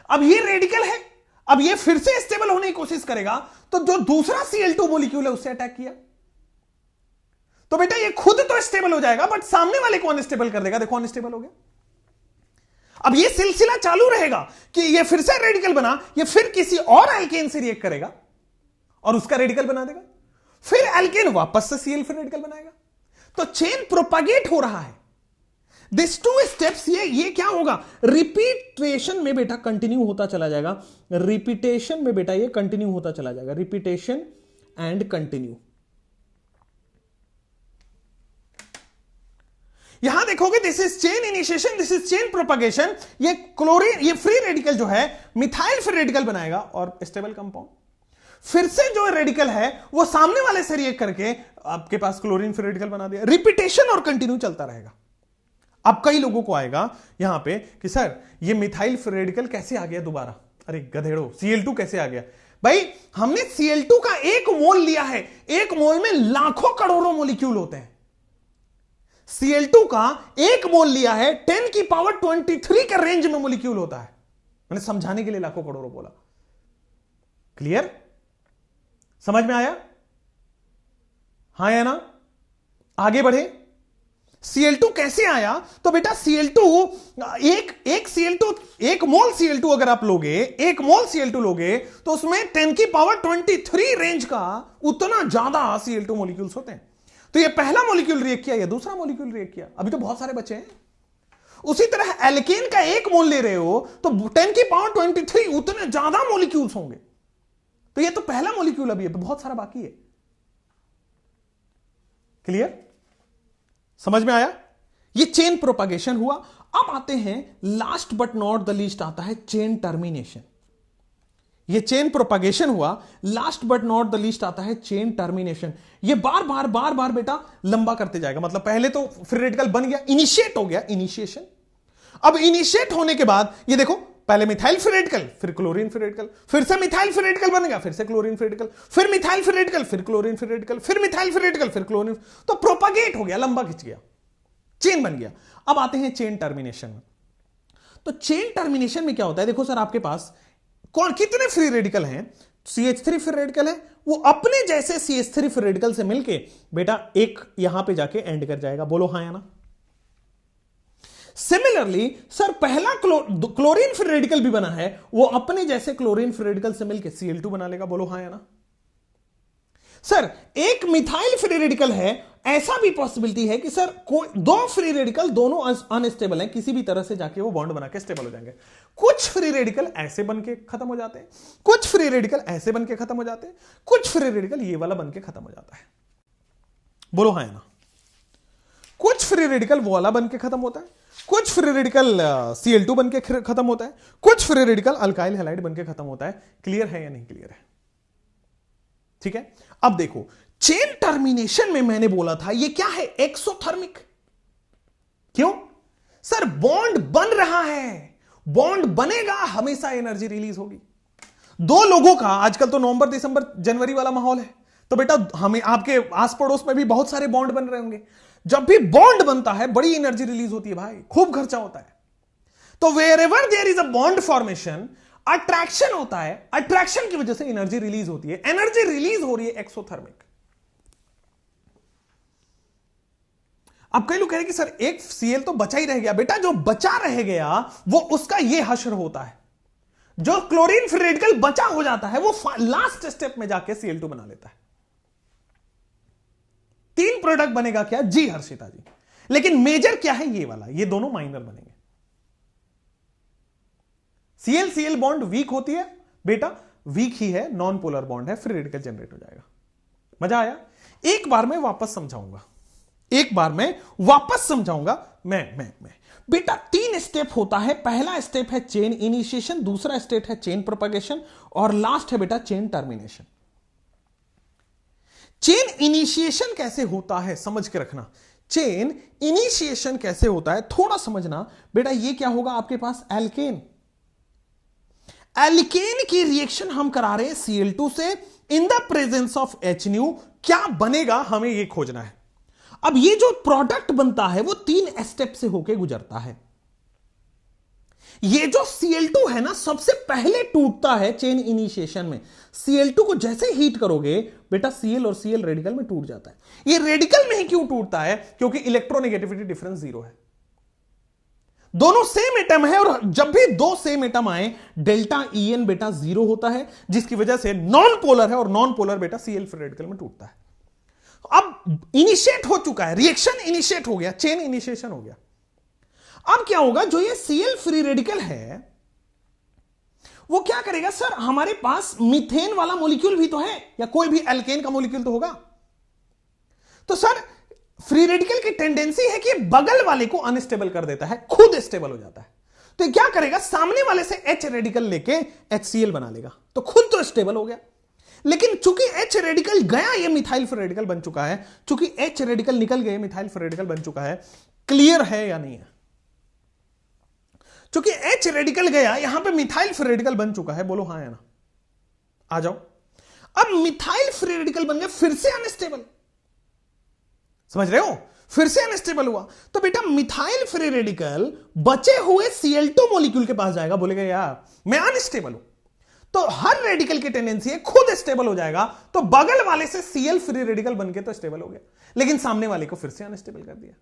अब ये रेडिकल है, अब ये फिर से स्टेबल होने की कोशिश करेगा, तो जो दूसरा Cl2 मॉलिक्यूल है उससे अटैक किया, तो बेटा ये खुद तो स्टेबल हो जाएगा बट सामने वाले को अनस्टेबल कर देगा। देखो अनस्टेबल हो गया। अब ये सिलसिला चालू रहेगा कि ये फिर से रेडिकल बना, ये फिर किसी और एल्केन से रिएक्ट करेगा और उसका रेडिकल बना देगा, फिर एल्केन वापस से Cl फिर रेडिकल बनाएगा। तो चेन प्रोपागेट हो रहा है। दिस 2 स्टेप्स, ये क्या होगा? रिपीटेशन में बेटा कंटिन्यू होता चला जाएगा। रिपीटेशन में बेटा ये कंटिन्यू होता चला जाएगा। Repetition and continue. यहां देखोगे this is chain initiation, this is chain propagation. ये क्लोरीन, ये फ्री रेडिकल जो है मिथाइल फ्री रेडिकल बनाएगा और स्टेबल कंपाउंड। फिर से जो रेडिकल है वो सामने वाले से रिएक्ट करके आपके पास क्लोरीन फ्री रेडिकल बना दिया। रिपीटेशन और कंटिन्यू चलता रहेगा। अब कई लोगों को आएगा यहां पे कि सर ये मिथाइल फ्री रेडिकल कैसे आ गया दोबारा, अरे गधेड़ो Cl2 कैसे आ गया? भाई हमने Cl2 का 1 मोल लिया है, 1 मोल में लाखों करोड़ों मॉलिक्यूल होते हैं। Cl2 का 1 मोल लिया है, 10 की पावर 23 के रेंज में मॉलिक्यूल होता है। मैंने समझाने के लिए लाखों करोड़ों बोला। क्लियर? समझ में आया? हां या ना? आगे बढ़े। Cl2 कैसे आया? तो बेटा Cl2 एक मोल Cl2 अगर आप लोगे, 1 मोल Cl2 लोगे तो उसमें 10 की पावर 23 रेंज का उतना ज्यादा Cl2 मॉलिक्यूल्स होते हैं। तो ये पहला मॉलिक्यूल रिएक्ट किया या दूसरा मॉलिक्यूल रिएक्ट किया? अभी तो बहुत सारे बचे हैं। उसी तरह एल्केन का 1 मोल ले रहे हो तो 10 की पावर 23 उतने ज्यादा मॉलिक्यूल्स होंगे। तो ये तो पहला मॉलिक्यूल अभी है, बहुत सारा बाकी है। क्लियर? समझ में आया? ये चेन प्रोपागेशन हुआ। अब आते हैं last but not the least, आता है चेन टर्मिनेशन। ये चेन प्रोपागेशन हुआ, last but not the least आता है चेन टर्मिनेशन। ये बार बार बेटा लंबा करते जाएगा। मतलब पहले तो फ्री रेडिकल बन गया, इनिशिएट हो गया, इनिशिएशन। अब इनिशिएट होने के बाद ये देखो, पहले मिथाइल फ्री रेडिकल, फिर क्लोरीन फ्री रेडिकल, फिर से मिथाइल फ्री रेडिकल बन गया, फिर से क्लोरीन फ्री रेडिकल, फिर मिथाइल फ्री रेडिकल, फिर क्लोरीन फ्री रेडिकल, फिर मिथाइल फ्री रेडिकल, फिर क्लोरीन। तो प्रोपागेट हो गया, लंबा खिंच गया, चेन बन गया। अब आते हैं चेन टर्मिनेशन में। तो चेन टर्मिनेशन में क्या होता है? देखो सर, आपके पास कितने फ्री रेडिकल हैं? CH3 फ्री रेडिकल है, वो अपने जैसे CH3 फ्री रेडिकल से मिलके बेटा एक यहां पे जाके एंड कर जाएगा। बोलो हां या ना? सिमिलरली सर, पहला क्लोरीन फ्री रेडिकल भी बना है, वो अपने जैसे क्लोरीन फ्री रेडिकल से मिलके Cl2 बना लेगा। बोलो हां या ना? सर, एक मिथाइल फ्री रेडिकल है, ऐसा भी पॉसिबिलिटी है कि सर दो फ्री रेडिकल दोनों अनस्टेबल हैं, किसी भी तरह से जाके वो बॉन्ड बना के स्टेबल हो जाएंगे। कुछ फ्री रेडिकल ऐसे बन के खत्म हो जाते हैं, कुछ फ्री रेडिकल ऐसे बन के खत्म हो जाते हैं, कुछ फ्री रेडिकल ये वाला बन के खत्म हो जाता है। बोलो हां या ना? कुछ फ्री रेडिकल वो वाला बन के खत्म होता है, कुछ फ्री रेडिकल Cl2 बन के खत्म होता है, कुछ फ्री रेडिकल अल्काइल हैलाइड बन के खत्म होता है। क्लियर है या नहीं क्लियर है? ठीक है। अब देखो, चेन टर्मिनेशन में मैंने बोला था ये क्या है? एक्सोथर्मिक। क्यों? सर बॉन्ड बन रहा है, बॉन्ड बनेगा, हमेशा एनर्जी रिलीज होगी। दो लोगों का आजकल तो नवंबर दिसंबर जनवरी वाला माहौल है, तो बेटा हमें आपके आस पड़ोस में भी बहुत सारे बॉन्ड बन रहे होंगे। जब भी बॉन्ड बनता है बड़ी एनर्जी रिलीज होती है भाई, खूब खर्चा होता है। तो wherever there is a bond formation, attraction होता है, अट्रैक्शन की वजह से एनर्जी रिलीज होती है। एनर्जी रिलीज हो रही है एक्सोथर्मिक। अब कई लोग कह रहे हैं कि सर एक Cl तो बचा ही रह गया। बेटा जो बचा रह गया वो उसका ये हश्र होता है। जो क्लोरीन फ्री रेडिकल बचा हो जाता है वो लास्ट स्टेप में जाके Cl2 बना लेता है। 3 प्रोडक्ट बनेगा क्या? जी हर्षिता जी। लेकिन मेजर क्या है? ये वाला, ये दोनों माइनर बनेंगे। Cl बॉन्ड वीक होती है बेटा, वीक ही है, नॉन पोलर बॉन्ड है, फ्री रेडिकल जनरेट हो जाएगा। मजा आया? एक बार मैं वापस समझाऊंगा, मैं बेटा 3 स्टेप होता है। पहला स्टेप है चेन इनिशिएशन, दूसरा स्टेप है चेन प्रोपगेशन, और लास्ट है बेटा चेन टर्मिनेशन। चेन इनिशिएशन कैसे होता है समझ के रखना। चेन इनिशिएशन कैसे होता है थोड़ा समझना बेटा। ये क्या होगा आपके पास? एल्केन। एल्केन की रिएक्शन हम करा रहे हैं Cl2 से इन द प्रेजेंस ऑफ HNu। क्या बनेगा हमें ये खोजना है। अब ये जो प्रोडक्ट बनता है वो 3 स्टेप से होके गुजरता है। ये जो Cl2 है ना, सबसे पहले टूटता है चेन इनिशिएशन में। Cl2 को जैसे हीट करोगे बेटा Cl और Cl रेडिकल में टूट जाता है। ये रेडिकल में ही क्यों टूटता है? क्योंकि इलेक्ट्रोनेगेटिविटी डिफरेंस 0 है। दोनों सेम एटम है, और जब भी 2 सेम एटम आए डेल्टा En बेटा 0 होता है, जिसकी वजह से नॉन पोलर है, और नॉन पोलर बेटा Cl फ्री रेडिकल में टूटता है। अब इनिशिएट हो चुका है, रिएक्शन इनिशिएट हो गया, चेन इनिशिएशन हो गया। अब क्या होगा? जो ये Cl फ्री रेडिकल है वो क्या करेगा? सर हमारे पास मीथेन वाला मॉलिक्यूल भी तो है, या कोई भी एल्केन का मॉलिक्यूल तो होगा। तो सर फ्री रेडिकल की टेंडेंसी है कि बगल वाले को अनस्टेबल कर देता है, खुद स्टेबल हो जाता है। तो क्या करेगा? सामने वाले से H रेडिकल लेके HCl बना लेगा, तो खुद तो स्टेबल हो गया। लेकिन चूंकि H रेडिकल गया, ये मिथाइल फिर रेडिकल बन चुका है। चूंकि H रेडिकल निकल गए, मिथाइल फिर रेडिकल बन चुका है। क्लियर है या नहीं है? चूंकि H रेडिकल गया, यहां पे मिथाइल फिर रेडिकल बन चुका है, बोलो हां या ना। आ जाओ। अब मिथाइल फ्री रेडिकल बन गया, फिर से अनस्टेबल, समझ रहे हो? फिर से अनस्टेबल हुआ। तो बेटा मिथाइल फ्री रेडिकल बचे हुए Cl2 मॉलिक्यूल के पास जाएगा, बोलेगा यार मैं अनस्टेबल हूं। तो हर रेडिकल की टेंडेंसी है खुद स्टेबल हो जाएगा, तो बगल वाले से Cl फ्री रेडिकल बनके तो स्टेबल हो गया, लेकिन सामने वाले को फिर से अनस्टेबल कर दिया।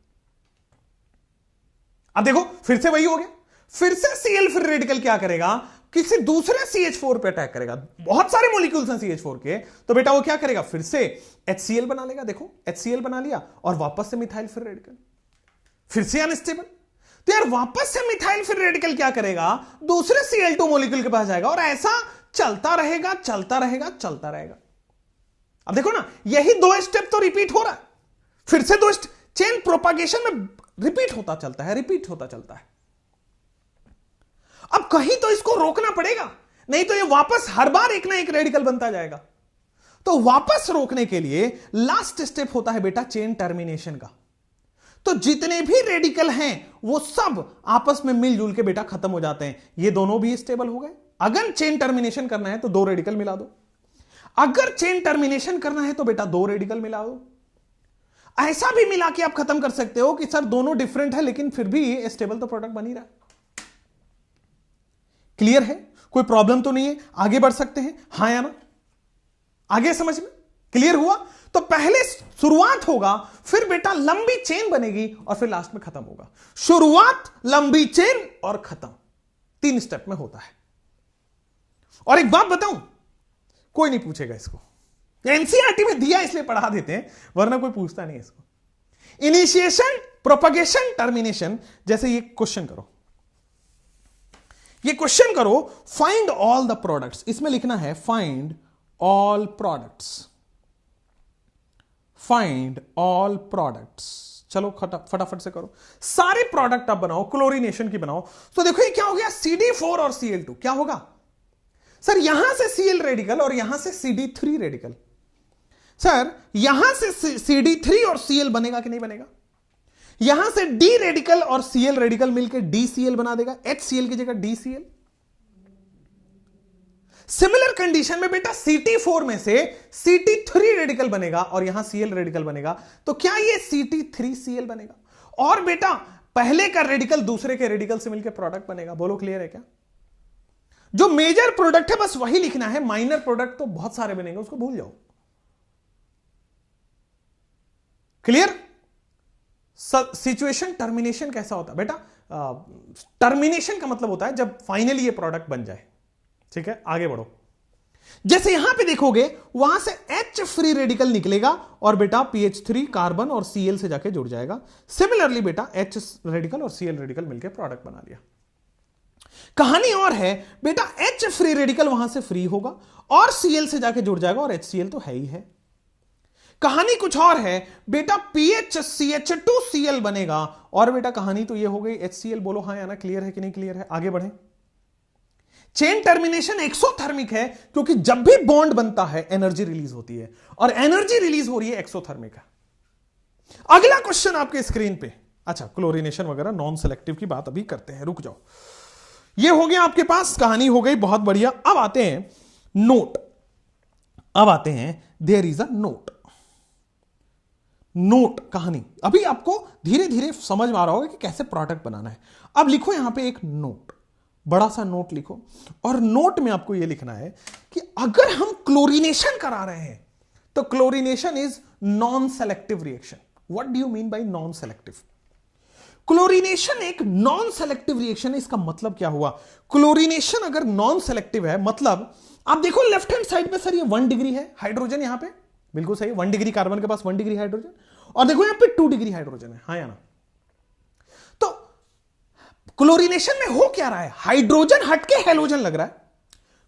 अब देखो फिर से वही हो गया। फिर से Cl फ्री रेडिकल क्या करेगा, किसी दूसरे CH4 पे अटैक करेगा। बहुत सारे मॉलिक्यूल्स हैं CH4 के, तो बेटा वो क्या करेगा, फिर से HCl बना लेगा। देखो HCl बना लिया और वापस से मिथाइल फिर रेडिकल, फिर से अनस्टेबल। तो यार वापस से मिथाइल फिर रेडिकल क्या करेगा, दूसरे Cl2 मॉलिक्यूल के पास जाएगा, और ऐसा चलता रहेगा चलता रहेगा चलता रहेगा। अब देखो ना, यही दो स्टेप तो रिपीट हो रहा है, फिर से दो चेन प्रोपागेशन में रिपीट होता चलता है, रिपीट होता चलता है। अब कहीं तो इसको रोकना पड़ेगा, नहीं तो ये वापस हर बार एक ना एक रेडिकल बनता जाएगा। तो वापस रोकने के लिए लास्ट स्टेप होता है बेटा चेन टर्मिनेशन का। तो जितने भी रेडिकल हैं वो सब आपस में मिलजुल के बेटा खत्म हो जाते हैं। ये दोनों भी स्टेबल हो गए। अगर चेन टर्मिनेशन करना है तो दो रेडिकल मिला दो, अगर चेन टर्मिनेशन करना है तो बेटा दो रेडिकल मिला दो। ऐसा भी मिला के आप खत्म कर सकते हो कि सर दोनों डिफरेंट है लेकिन फिर भी स्टेबल तो प्रोडक्ट बन ही रहा है। क्लियर है? कोई प्रॉब्लम तो नहीं है? आगे बढ़ सकते हैं, हां या ना? आगे समझ में क्लियर हुआ? तो पहले शुरुआत होगा, फिर बेटा लंबी चेन बनेगी और फिर लास्ट में खत्म होगा। शुरुआत, लंबी चेन और खत्म, 3 स्टेप में होता है। और एक बात बताऊं, कोई नहीं पूछेगा इसको, एनसीईआरटी में दिया इसलिए पढ़ा देते हैं, वरना कोई पूछता नहीं इसको। Initiation, propagation, termination. जैसे ये क्वेश्चन करो, ये क्वेश्चन करो, फाइंड ऑल द प्रोडक्ट्स। इसमें लिखना है find all products, find all products. चलो फटाफट से करो, सारे प्रोडक्ट आप बनाओ, क्लोरीनेशन की बनाओ। तो देखो ये क्या हो गया, CD4 और Cl2 क्या होगा सर, यहां से Cl रेडिकल और यहां से CD3 रेडिकल। सर यहां से CD3 और Cl बनेगा कि नहीं बनेगा? यहां से D रेडिकल और Cl रेडिकल मिलकर DCl बना देगा, HCl की जगह DCl। सिमिलर कंडीशन में बेटा CT4 में से CT3 रेडिकल बनेगा और यहां Cl रेडिकल बनेगा, तो क्या ये CT3Cl बनेगा? और बेटा पहले का रेडिकल दूसरे के रेडिकल से मिलकर प्रोडक्ट बनेगा। बोलो क्लियर है क्या? जो मेजर प्रोडक्ट है बस वही लिखना है, माइनर प्रोडक्ट तो बहुत सारे बनेंगे, उसको भूल जाओ। क्लियर? सिचुएशन टर्मिनेशन कैसा होता है बेटा? टर्मिनेशन का मतलब होता है जब फाइनली ये प्रोडक्ट बन जाए। ठीक है, आगे बढ़ो। जैसे यहां पे देखोगे वहां से H फ्री रेडिकल निकलेगा और बेटा PH3 कार्बन और Cl से जाके जुड़ जाएगा। सिमिलरली बेटा H रेडिकल और Cl रेडिकल मिलकर प्रोडक्ट बना लिया। कहानी और है बेटा, H फ्री रेडिकल वहां से फ्री होगा और Cl से जाके जुड़ जाएगा और HCl तो है ही है। कहानी कुछ और है बेटा, PHCH2Cl बनेगा और बेटा कहानी तो ये हो गई HCl। बोलो हां या ना? क्लियर है कि नहीं क्लियर है? आगे बढ़े। चेन टर्मिनेशन एक्सोथर्मिक है क्योंकि जब भी बॉन्ड बनता है एनर्जी रिलीज होती है और एनर्जी रिलीज हो रही है एक्सोथर्मिक है। अगला क्वेश्चन आपके स्क्रीन पे। अच्छा, क्लोरीनेशन वगैरह नॉन सेलेक्टिव की बात अभी करते हैं, रुक जाओ। ये हो गया आपके पास, कहानी हो गई, बहुत बढ़िया। अब आते हैं नोट, अब आते हैं there is a note. Note कहानी अभी आपको धीरे धीरे समझ में आ रहा होगा कि कैसे प्रोडक्ट बनाना है। अब लिखो यहां पे एक नोट, बड़ा सा नोट लिखो, और नोट में आपको यह लिखना है कि अगर हम क्लोरीनेशन करा रहे हैं तो chlorination is non selective reaction. What do you mean by non selective? Chlorination एक नॉन सेलेक्टिव रिएक्शन है। इसका मतलब क्या हुआ? क्लोरीनेशन अगर नॉन सेलेक्टिव है मतलब आप देखो लेफ्ट हैंड साइड में सर ये 1 डिग्री है हाइड्रोजन, यहां पे बिल्कुल सही, 1 डिग्री कार्बन के पास 1 डिग्री हाइड्रोजन, और देखो यहां पे 2 डिग्री हाइड्रोजन है, हाँ या ना? तो क्लोरीनेशन में हो क्या रहा है? हाइड्रोजन हटके हैलोजन लग रहा है।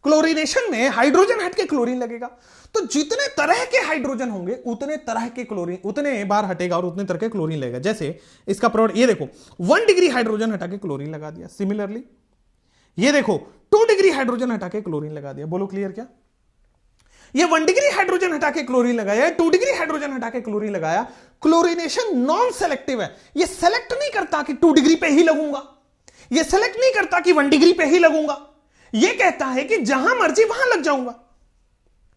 क्लोरीनेशन में हाइड्रोजन हटके क्लोरीन लगेगा, तो जितने तरह के हाइड्रोजन होंगे उतने तरह के क्लोरीन, उतने बार हटेगा और उतने तरह के क्लोरीन लगेगा। जैसे इसका प्रोडक्ट ये देखो, 1 डिग्री हाइड्रोजन हटा के क्लोरीन लगा दिया। सिमिलरली ये देखो 2 डिग्री हाइड्रोजन हटा के क्लोरीन लगा दिया। बोलो क्लियर क्या? ये 1 डिग्री हाइड्रोजन हटा के क्लोरीन लगाया, 2 डिग्री हाइड्रोजन हटा के क्लोरीन लगाया। क्लोरीनेशन नॉन सेलेक्टिव है, ये सेलेक्ट नहीं करता कि 2 डिग्री पे ही लगूंगा, ये सेलेक्ट नहीं करता कि 1 डिग्री पे ही लगूंगा, ये कहता है कि जहां मर्जी वहां लग जाऊंगा।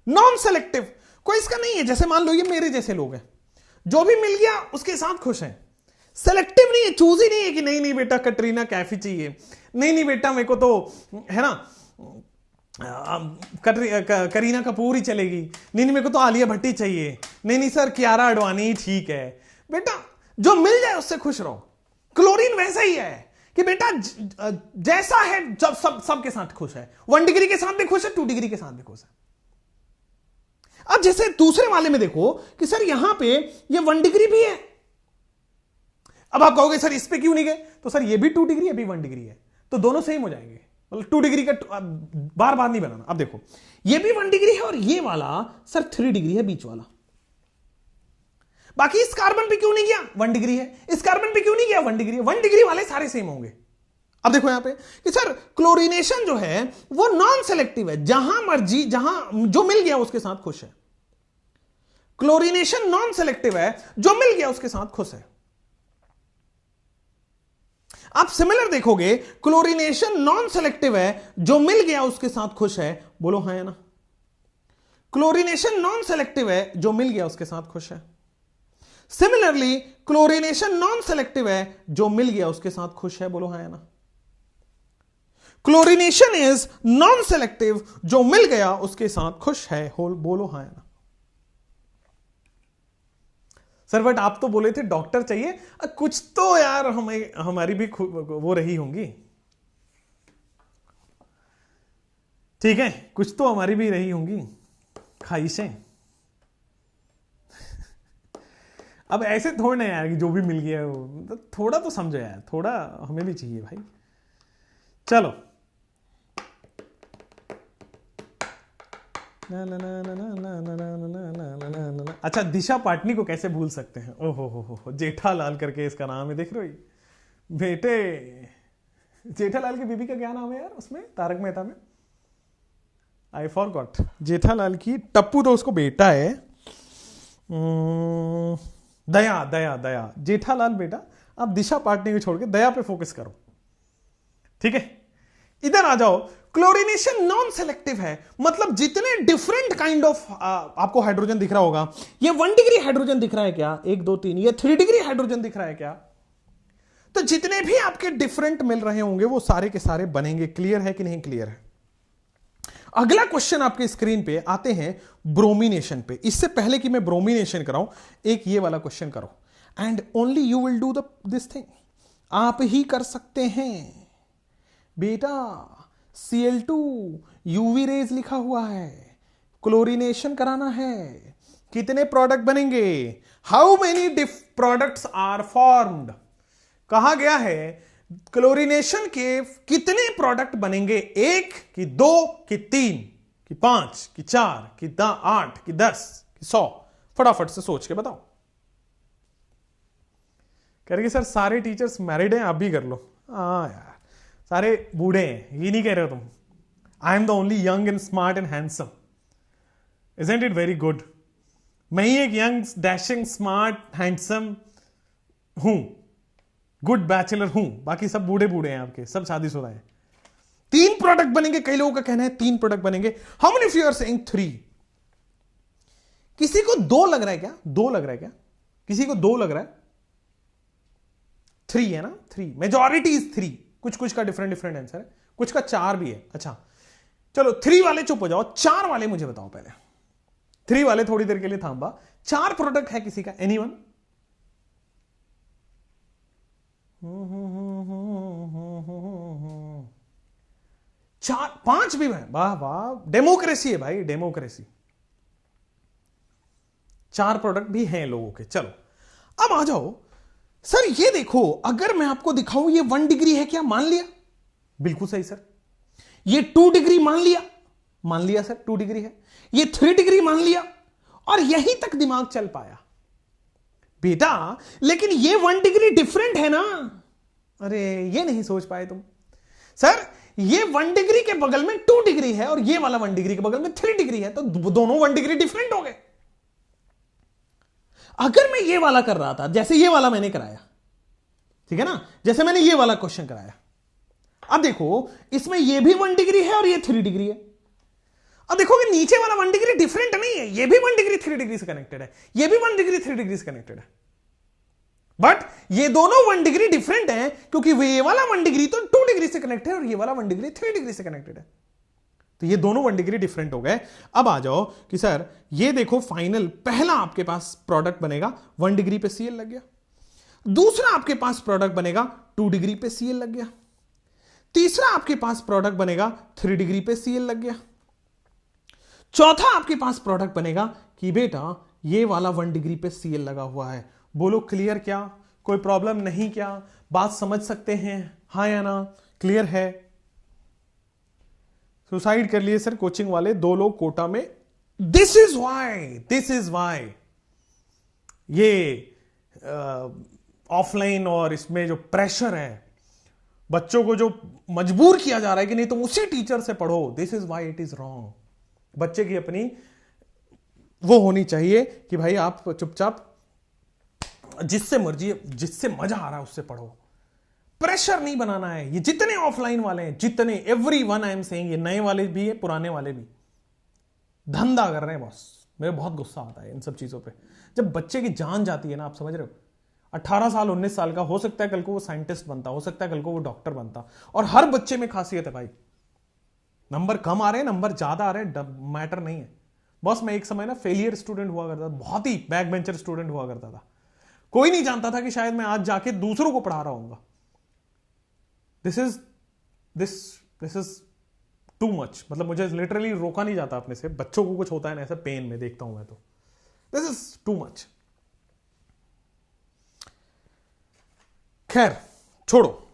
नॉन सेलेक्टिव, कोई इसका नहीं है। जैसे मान लो ये मेरे जैसे लोग हैं, जो भी मिल गया उसके साथ खुश हैं। सेलेक्टिव नहीं है, चूज ही नहीं है कि नहीं नहीं बेटा कटरीना कैफ ही चाहिए, नहीं नहीं बेटा मेरे को तो है ना करीना कपूर ही चलेगी, नहीं नहीं मेरे को तो आलिया भट्ट ही चाहिए, नहीं नहीं सर कियारा आडवाणी ही ठीक है। बेटा जो मिल जाए उससे खुश रहो। क्लोरीन वैसा ही है कि बेटा जैसा है जब सबके साथ खुश है, 1 डिग्री के साथ भी खुश है, 2 डिग्री के साथ भी खुश है। अब जैसे दूसरे वाले में देखो कि सर यहां पे ये 1 डिग्री भी है। अब आप कहोगे सर इस पे क्यों नहीं गए, तो सर ये भी 2 डिग्री है, भी 1 डिग्री है, तो दोनों सेम हो जाएंगे। मतलब 2 डिग्री का बार बार नहीं बनाना। अब देखो ये भी 1 डिग्री है और ये वाला सर 3 डिग्री है बीच वाला। बाकी इस कार्बन पे क्यों नहीं गया, 1 डिग्री है, इस कार्बन पे क्यों नहीं गया, 1 डिग्री है। 1 डिग्री वाले सारे सेम होंगे। अब देखो यहां पे कि सर क्लोरीनेशन जो है वो नॉन सेलेक्टिव है, जहां मर्जी जहां जो मिल गया उसके साथ खुश है। क्लोरीनेशन नॉन सेलेक्टिव है, जो मिल गया उसके साथ खुश है। आप सिमिलर देखोगे, क्लोरीनेशन नॉन सेलेक्टिव है, जो मिल गया उसके साथ खुश है। बोलो हाँ या ना। क्लोरीनेशन नॉन सेलेक्टिव है, जो मिल गया उसके साथ खुश है। सिमिलरली क्लोरीनेशन नॉन सेलेक्टिव है, जो मिल गया उसके साथ खुश है। बोलो हाँ या ना। क्लोरीनेशन इज नॉन सेलेक्टिव, जो मिल गया उसके साथ खुश है। बोलो हाँ या ना। सर बट आप तो बोले थे डॉक्टर चाहिए, कुछ तो यार हमारी भी वो रही होंगी, ठीक है, कुछ तो हमारी भी रही होंगी ख्वाहिशें। अब ऐसे थोड़ा ना यार कि जो भी मिल गया वो, थोड़ा तो समझो यार, थोड़ा हमें भी चाहिए भाई। चलो ना ना ना ना ना ना ना ना ना ना ना ना ना। अच्छा दिशा पाटनी को कैसे भूल सकते हैं। ओहो हो जेठालाल करके इसका नाम है, देख रहे हो बेटे। जेठालाल की बीबी का क्या नाम है यार उसमें, तारक मेहता में, आई फॉरगॉट। जेठालाल की टप्पू तो उसको बेटा है, दया दया दया। जेठालाल बेटा आप दिशा पाटनी को छोड़ के दया पे फोकस करो, ठीक है। इधर आ जाओ। क्लोरीनेशन नॉन सेलेक्टिव है, मतलब जितने डिफरेंट काइंड ऑफ आपको हाइड्रोजन दिख रहा होगा, ये 1 डिग्री हाइड्रोजन दिख रहा है क्या, 1 2 3, ये 3 डिग्री हाइड्रोजन दिख रहा है क्या, तो जितने भी आपके डिफरेंट मिल रहे होंगे वो सारे के सारे बनेंगे। क्लियर है कि नहीं क्लियर है। अगला क्वेश्चन आपके स्क्रीन पे आते हैं ब्रोमिनेशन पे। इससे पहले कि मैं ब्रोमिनेशन कराऊं, एक ये वाला क्वेश्चन करो, and only you will do this thing. आप ही कर सकते हैं बेटा। Cl2 यूवी रेज लिखा हुआ है, क्लोरीनेशन कराना है, कितने प्रोडक्ट बनेंगे, how many products are formed. कहा गया है क्लोरीनेशन के कितने प्रोडक्ट बनेंगे, 1 कि 2 कि 3 कि 5 कि 4 कि 8 कि 10 कि 100। फटाफट से सोच के बताओ। करेंगे सर सारे टीचर्स मैरिड हैं, आप भी कर लो। हाँ यार सारे बूढ़े हैं, ये नहीं कह रहे हो तुम। I am the only young and smart and handsome, isn't it very good. मैं ही एक यंग डैशिंग स्मार्ट हैंडसम हूं, गुड बैचलर हूं, बाकी सब बूढ़े बूढ़े हैं आपके, सब शादीशुदा हैं। 3 प्रोडक्ट बनेंगे, कई लोगों का कहना है 3 प्रोडक्ट बनेंगे। How many of you are saying 3? किसी को 2 लग रहा है क्या, 2 लग रहा है क्या, किसी को 2 लग रहा है? 3 है ना, 3 मेजॉरिटी इज 3। कुछ कुछ का डिफरेंट डिफरेंट आंसर है, कुछ का 4 भी है। अच्छा चलो 3 वाले चुप हो जाओ, 4 वाले मुझे बताओ पहले। 3 वाले थोड़ी देर के लिए थांबा। 4 प्रोडक्ट है किसी का, एनीवन? चार 5 भी है, वाह वाह, डेमोक्रेसी है भाई, डेमोक्रेसी। 4 प्रोडक्ट भी हैं लोगों के। चलो अब आ जाओ सर, ये देखो अगर मैं आपको दिखाऊं ये 1 डिग्री है क्या, मान लिया, बिल्कुल सही सर। ये 2 डिग्री मान लिया सर 2 डिग्री है। ये 3 डिग्री मान लिया, और यहीं तक दिमाग चल पाया बेटा। लेकिन ये 1 डिग्री डिफरेंट है ना, अरे ये नहीं सोच पाए तुम। सर ये 1 डिग्री के बगल में 2 डिग्री है और ये वाला 1 डिग्री के बगल में 3 डिग्री है, तो दोनों 1 डिग्री डिफरेंट हो गए। अगर मैं ये वाला कर रहा था जैसे ये वाला मैंने कराया, ठीक है ना, जैसे मैंने ये वाला क्वेश्चन कराया, अब देखो इसमें ये भी 1 डिग्री है और ये 3 डिग्री है। अब देखोगे नीचे वाला 1 डिग्री डिफरेंट नहीं है, ये भी 1 डिग्री 3 डिग्री से कनेक्टेड है, ये भी 1 डिग्री 3 डिग्री से कनेक्टेड है, बट ये दोनों 1 डिग्री डिफरेंट है क्योंकि ये वाला 1 डिग्री तो 2 डिग्री से कनेक्टेड है और ये वाला 1 डिग्री 3 डिग्री से कनेक्टेड है। तो ये दोनों 1 डिग्री डिफरेंट हो गए। अब आ जाओ कि सर ये देखो फाइनल, पहला आपके पास प्रोडक्ट बनेगा 1 डिग्री पे Cl लग गया, दूसरा आपके पास प्रोडक्ट बनेगा 2 डिग्री पे Cl लग गया, तीसरा आपके पास प्रोडक्ट बनेगा 3 डिग्री पे Cl लग गया, चौथा आपके पास प्रोडक्ट बनेगा कि बेटा ये वाला 1 डिग्री पे Cl लगा हुआ है। बोलो क्लियर क्या? कोई प्रॉब्लम नहीं क्या? बात समझ सकते हैं, हाँ या ना? क्लियर है? सुसाइड कर लिए सर कोचिंग वाले 2 लोग कोटा में। दिस इज वाई ये ऑफलाइन और इसमें जो प्रेशर है, बच्चों को जो मजबूर किया जा रहा है कि नहीं तुम उसी टीचर से पढ़ो, this is why it is wrong. बच्चे की अपनी वो होनी चाहिए कि भाई आप चुपचाप जिससे मर्जी, जिससे मजा आ रहा है उससे पढ़ो, प्रेशर नहीं बनाना है। ये जितने ऑफलाइन वाले हैं, जितने, एवरीवन आई एम सेइंग, ये नए वाले भी है पुराने वाले भी धंधा कर रहे हैं बॉस। मेरे बहुत गुस्सा आता है इन सब चीजों पे। जब बच्चे की जान जाती है ना, आप समझ रहे हो, 18 साल 19 साल का हो सकता है कल को वो साइंटिस्ट बनता, हो सकता है कल को वो डॉक्टर बनता, और हर बच्चे में खासियत है भाई, नंबर कम आ रहे हैं नंबर ज्यादा आ रहे हैं मैटर नहीं है बॉस। मैं एक समय ना फेलियर स्टूडेंट हुआ करता था, बहुत ही बैक बेंचर स्टूडेंट हुआ करता था। कोई नहीं जानता था कि शायद मैं आज जाके दूसरों को पढ़ा रहा हूंगा। दिस इज टू मच, मतलब मुझे लिटरली रोका नहीं जाता अपने से। बच्चों को कुछ होता है ना ऐसा पेन में देखता हूं मैं, तो दिस इज टू मच। खैर छोड़ो,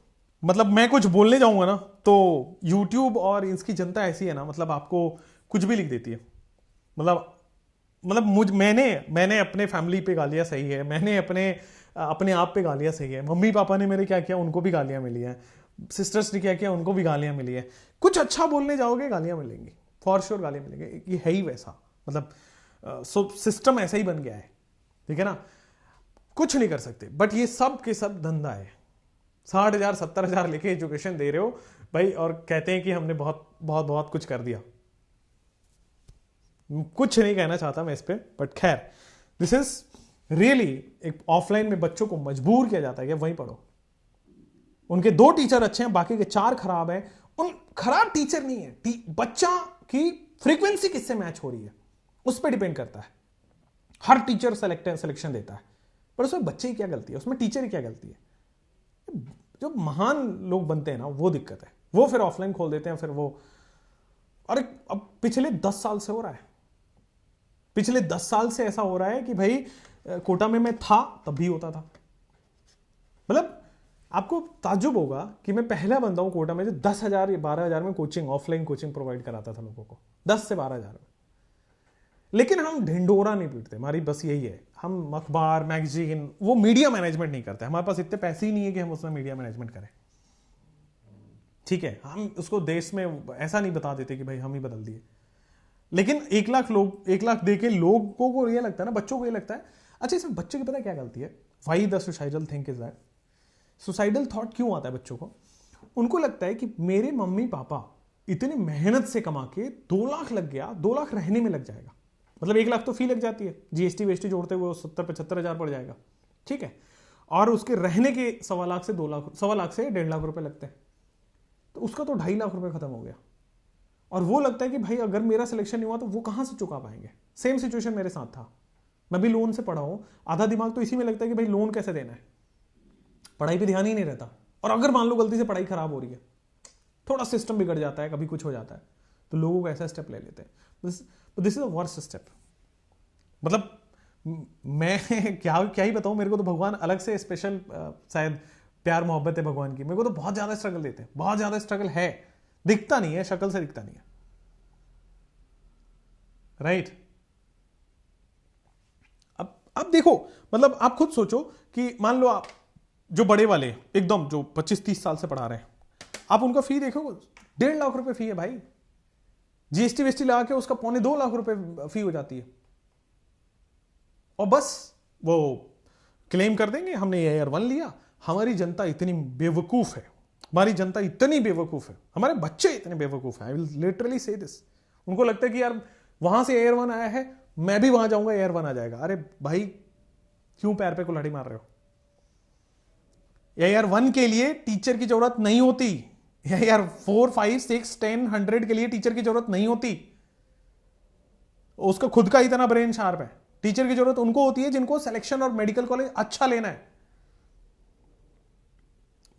मतलब मैं कुछ बोलने जाऊंगा ना तो YouTube और इसकी जनता ऐसी है ना, मतलब आपको कुछ भी लिख देती है। मतलब मैंने अपने फैमिली पे गालियां सही है, मैंने अपने आप पे गालियां सही है, मम्मी पापा ने मेरे क्या किया उनको भी गालियां मिली हैं, सिस्टर्स ने क्या किया उनको भी गालियां मिली है। कुछ अच्छा बोलने जाओगे गालियां मिलेंगी, फॉर श्योर गालियां मिलेंगी, ये है ही वैसा, मतलब सिस्टम ऐसा ही बन गया है, ठीक है ना, कुछ नहीं कर सकते। बट ये सब के सब धंधा है। 60,000 70,000 लेके एजुकेशन दे रहे हो भाई, और कहते हैं कि हमने बहुत बहुत बहुत कुछ कर दिया। कुछ नहीं कहना चाहता मैं इस पे, बट खैर दिस इज रियली, एक ऑफलाइन में बच्चों को मजबूर किया जाता है कि वहीं पढ़ो। उनके 2 टीचर अच्छे हैं, बाकी के 4 खराब हैं। उन खराब टीचर नहीं है, बच्चा की फ्रीक्वेंसी किससे मैच हो रही है उस पर डिपेंड करता है। हर टीचर सिलेक्शन देता है, पर उसमें बच्चे की क्या गलती है, उसमें टीचर की क्या गलती है? जो महान लोग बनते हैं ना वो दिक्कत है, वो फिर ऑफलाइन खोल देते हैं, फिर वो। और अब पिछले 10 साल से हो रहा है, पिछले 10 साल से ऐसा हो रहा है कि भाई कोटा में मैं था तब भी होता था। मतलब आपको ताज्जुब होगा कि मैं पहला बंदा हूं कोटा में जो 10,000 या 12,000 में कोचिंग, ऑफलाइन कोचिंग प्रोवाइड कराता था लोगों को, 10 से 12,000 में। लेकिन हम ढिंडोरा नहीं पीटते, हमारी बस यही है, हम अखबार मैगजीन वो मीडिया मैनेजमेंट नहीं करते। हमारे पास इतने पैसे ही नहीं है कि हम उसमें मीडिया मैनेजमेंट करें, ठीक है। हम उसको देश में ऐसा नहीं बता देते कि भाई हम ही बदल दिए। लेकिन 1 लाख दे के लोगों को ये लगता है ना, बच्चों को ये लगता है, अच्छा इसमें बच्चे की पता क्या गलती है? Why the suicidal think is that, suicidal thought क्यों आता है बच्चों को? उनको लगता है कि मेरे मम्मी पापा इतनी मेहनत से कमा के 2 लाख लग गया, 2 लाख रहने में लग जाएगा, मतलब 1 लाख तो फी लग जाती है, जीएसटी वेस्टी जोड़ते हुए 70-75 हज़ार पड़ जाएगा, ठीक है। और उसके रहने के 1.25 लाख से 2 लाख, 1.25 लाख से 1.5 लाख रुपए लगते हैं, तो उसका तो 2.5 लाख रुपए खत्म हो गया। और वो लगता है कि भाई अगर मेरा सिलेक्शन नहीं हुआ तो वो कहां से चुका पाएंगे। सेम सिचुएशन मेरे साथ था, मैं भी लोन से पढ़ा हूं, आधा दिमाग तो इसी में लगता है कि भाई लोन कैसे देना है, पढ़ाई पे ध्यान ही नहीं रहता। और अगर मान लो गलती से पढ़ाई खराब हो रही है, थोड़ा सिस्टम बिगड़ जाता है, कभी कुछ हो जाता है, तो लोगों को ऐसा स्टेप ले लेते हैं। This is a worst step. मतलब मैं क्या ही बताऊं, मेरे को तो भगवान अलग से स्पेशल शायद प्यार मोहब्बत है भगवान की, मेरे को तो बहुत ज्यादा स्ट्रगल देते हैं, बहुत ज्यादा स्ट्रगल है, दिखता नहीं है, शक्ल से दिखता नहीं है, राइट। अब देखो, मतलब आप खुद सोचो कि मान लो आप जो बड़े वाले एकदम जो 25-30 साल से पढ़ा रहे हैं, आप उनका फी देखो, 1.5 लाख रुपए फी है भाई, जीएसटी वेस्टी लगा के उसका 2.25 लाख रुपए फी हो जाती है। और बस वो क्लेम कर देंगे हमने AIR-1 लिया। हमारी जनता इतनी बेवकूफ है, हमारी जनता इतनी बेवकूफ है, हमारे बच्चे इतने बेवकूफ हैं, आई विल लिटरली से दिस। उनको लगता है कि यार वहां से AIR-1 आया है, मैं भी वहां जाऊंगा AIR-1 आ जाएगा। अरे भाई क्यों पैर पे कुल्हाड़ी मार रहे हो? AIR-1 के लिए टीचर की जरूरत नहीं होती, AIR-4, 5, 6, 10, 100 के लिए टीचर की जरूरत नहीं होती। उसका खुद का इतना ब्रेन शार्प है। टीचर की जरूरत उनको होती है जिनको सिलेक्शन और मेडिकल कॉलेज अच्छा लेना है।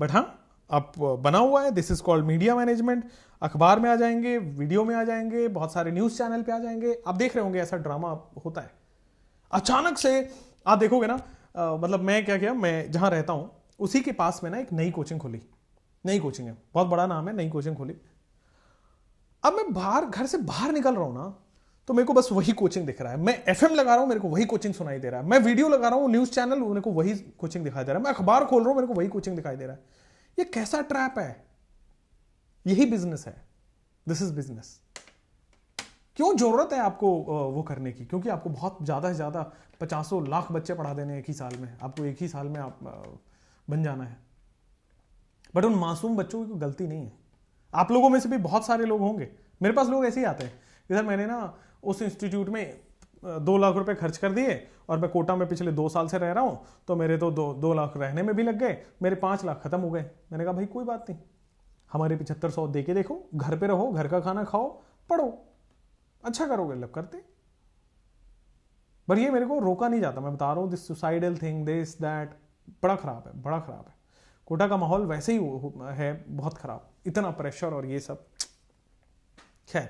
बट हाँ, आप बना हुआ है, this is called media management. अखबार में आ जाएंगे, वीडियो में आ जाएंगे, बहुत सारे न्यूज चैनल पे आ जाएंगे। आप देख रहे होंगे ऐसा ड्रामा होता है। अचानक से आप देखोगे ना, मतलब मैं क्या किया, मैं जहां रहता हूं उसी के पास में ना एक नई कोचिंग खुली। नई कोचिंग है, बहुत बड़ा नाम है, नई कोचिंग खुली। अब मैं बाहर, घर से बाहर निकल रहा हूं ना, तो मेरे को बस वही कोचिंग दिख रहा है। मैं FM लगा रहा हूं, मेरे को वही कोचिंग सुनाई दे रहा है। मैं वीडियो लगा रहा हूं, न्यूज चैनल, मेरे को वही कोचिंग दिखाई दे रहा है। मैं अखबार खोल रहा हूं, मेरे को वही कोचिंग दिखाई दे रहा है। ये कैसा ट्रैप है? यही बिजनेस है, दिस इज बिजनेस। क्यों जरूरत है आपको वो करने की? क्योंकि आपको बहुत ज्यादा से ज्यादा 50 लाख बच्चे पढ़ा देने एक ही साल में। आपको एक ही साल में आप बन जाना है। बट उन मासूम बच्चों की कोई गलती नहीं है। आप लोगों में से भी बहुत सारे लोग होंगे, मेरे पास लोग ऐसे ही आते हैं, इधर मैंने ना उस इंस्टीट्यूट में 2 लाख रुपए खर्च कर दिए और मैं कोटा में पिछले 2 साल से रह रहा हूं, तो मेरे तो 2 लाख रहने में भी लग गए, मेरे 5 लाख खत्म हो गए। मैंने कहा भाई कोई बात नहीं, हमारे 7500 दे के देखो, घर पे रहो, घर का खाना खाओ, पढ़ो, अच्छा करोगे, लग करते। पर ये मेरे को रोका नहीं जाता। मैं बता रहा हूं, this suicidal thing, this that, बड़ा खराब है, बड़ा खराब है। कोटा का माहौल वैसे ही है बहुत खराब, इतना प्रेशर और ये सब। खैर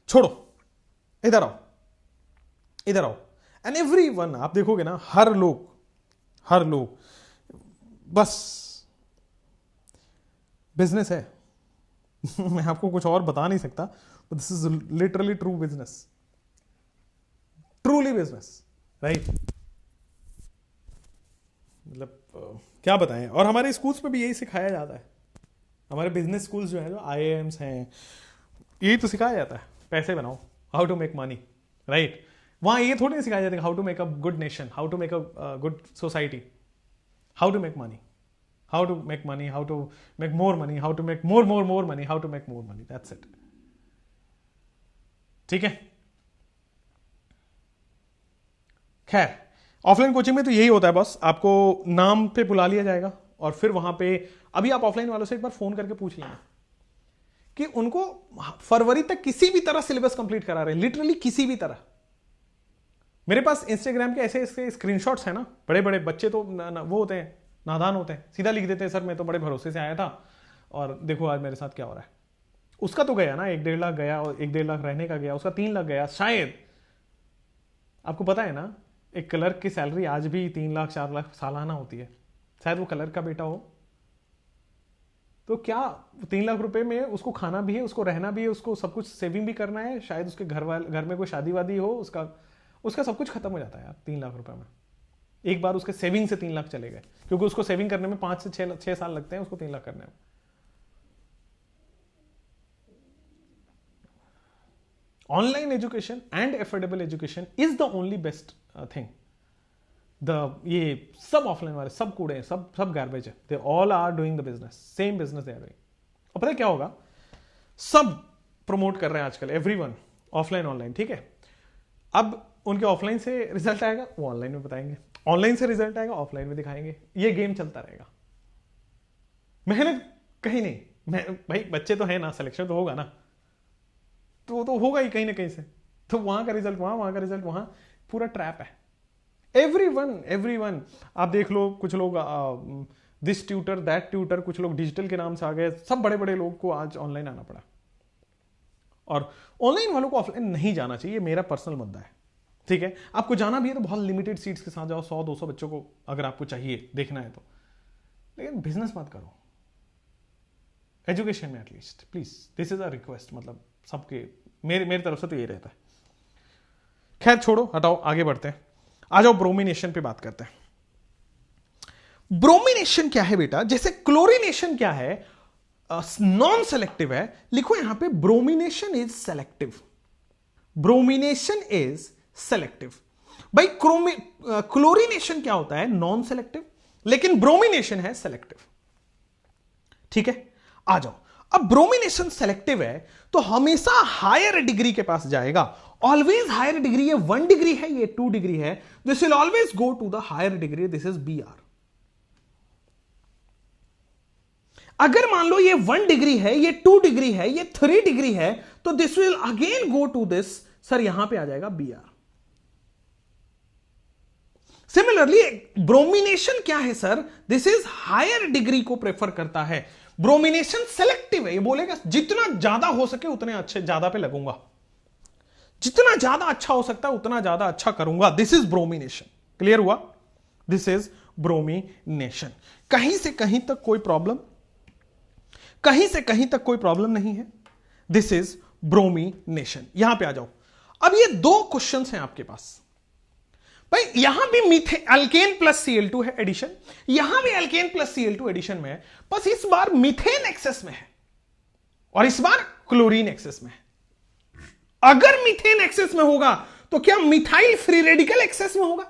छोड़ो, इधर आओ, इधर आओ। एंड एवरीवन, आप देखोगे ना, हर लोग बस बिजनेस है। मैं आपको कुछ और बता नहीं सकता, but this is literally true business, truly business, right? मतलब क्या बताएं। और हमारे स्कूल्स में भी यही सिखाया जाता है। हमारे बिजनेस स्कूल्स जो है, जो IIMs हैं, यही तो सिखाया जाता है, पैसे बनाओ, how to make money, right? वहां ये थोड़ी नहीं सिखाया जाता है how to make a good nation, how to make a good society, how to make money, how to make money, how to make more money, how to make more money, how to make more money, that's it. ठीक है? खैर, offline coaching में तो यही होता है, बस आपको नाम पे बुला लिया जाएगा और फिर वहां पे, अभी आप ऑफलाइन वालों से एक बार फोन करके पूछ लेना कि उनको फरवरी तक किसी भी तरह सिलेबस कंप्लीट करा रहे हैं, लिटरली किसी भी तरह। मेरे पास इंस्टाग्राम के ऐसे स्क्रीनशॉट्स हैं ना, बड़े बड़े बच्चे तो वो होते हैं, नादान होते हैं, सीधा लिख देते हैं, सर मैं तो बड़े भरोसे से आया था और देखो आज मेरे साथ क्या हो रहा है। उसका तो गया ना 1-1.5 लाख गया, और 1-1.5 लाख रहने का गया, उसका 3 लाख गया शायद। आपको पता है ना, एक क्लर्क की सैलरी आज भी 3 लाख 4 लाख सालाना होती है। शायद वो क्लर्क का बेटा हो, तो क्या 3 लाख रुपए में उसको खाना भी है, उसको रहना भी है, उसको सब कुछ सेविंग भी करना है, शायद उसके घर में कोई शादी वादी हो, उसका सब कुछ खत्म हो जाता है यार 3 लाख रुपए में। एक बार उसके सेविंग से 3 लाख चले गए, क्योंकि उसको सेविंग करने में 5 से 6 साल लगते हैं उसको 3 लाख करने में। Online education and affordable education is the only best thing. ये सब ऑफलाइन वाले सब कूड़े हैं, सब गार्बेज है, they all are doing the business, same business they are doing. और पता है क्या होगा, सब प्रमोट कर रहे हैं आजकल, एवरीवन ऑफलाइन ऑनलाइन, ठीक है? अब उनके ऑफलाइन से रिजल्ट आएगा, वो ऑनलाइन में बताएंगे, ऑनलाइन से रिजल्ट आएगा, ऑफलाइन में दिखाएंगे। ये गेम चलता रहेगा, मेहनत कहीं नहीं। भाई बच्चे तो है ना, सिलेक्शन तो होगा ना, तो होगा ही कहीं ना कहीं से। तो वहां का रिजल्ट वहां का रिजल्ट वहां, पूरा ट्रैप है। एवरीवन आप देख लो, कुछ लोग दिस ट्यूटर दैट ट्यूटर, कुछ लोग डिजिटल के नाम से आ गए, सब बड़े बड़े लोग को आज ऑनलाइन आना पड़ा। और ऑनलाइन वालों को ऑफलाइन नहीं जाना चाहिए, मेरा पर्सनल मुद्दा है, ठीक है? आपको जाना भी है तो बहुत लिमिटेड सीट्स के साथ जाओ, 100-200 बच्चों को अगर आपको चाहिए देखना है तो, लेकिन बिजनेस मत करो एजुकेशन में at least, please, this is a request. मतलब सबके मेरी तरफ से तो ये रहता है। खैर छोड़ो, हटाओ, आगे बढ़ते हैं। आ जाओ ब्रोमिनेशन पे बात करते हैं। ब्रोमिनेशन क्या है बेटा? जैसे क्लोरीनेशन क्या है, नॉन सेलेक्टिव है, लिखो यहां पे bromination is selective. Bromination is selective. भाई क्लोरीनेशन क्या होता है? नॉन सेलेक्टिव, लेकिन ब्रोमिनेशन है सेलेक्टिव। ठीक है, आ जाओ। अब ब्रोमिनेशन सेलेक्टिव है तो हमेशा हायर डिग्री के पास जाएगा, ऑलवेज हायर डिग्री। ये 1 डिग्री है, ये 2 डिग्री है, this will always go to the higher degree, this is Br। अगर मान लो ये 1 डिग्री है, ये 2 डिग्री है, ये 3 डिग्री है, तो this will again go to this, sir यहां पे आ जाएगा Br। सिमिलरली ब्रोमिनेशन क्या है sir? This is higher degree को प्रेफर करता है। ब्रोमिनेशन सेलेक्टिव है, ये बोलेगा जितना ज्यादा हो सके उतने अच्छे, ज्यादा पे लगूंगा, जितना ज्यादा अच्छा हो सकता है उतना ज्यादा अच्छा करूंगा। This is bromination. क्लियर हुआ? This is bromination. कहीं से कहीं तक कोई प्रॉब्लम? कहीं से कहीं तक कोई प्रॉब्लम नहीं है। This is bromination. यहां पे आ जाओ। अब ये 2 क्वेश्चंस हैं आपके पास। भाई यहां भी मीथेन अल्केन प्लस Cl2 है एडिशन, यहां भी अल्केन प्लस Cl2 एडिशन में है, बस इस बार मीथेन एक्सेस में है और इस बार क्लोरीन एक्सेस में है। अगर मीथेन एक्सेस में होगा तो क्या मिथाइल फ्री रेडिकल एक्सेस में होगा?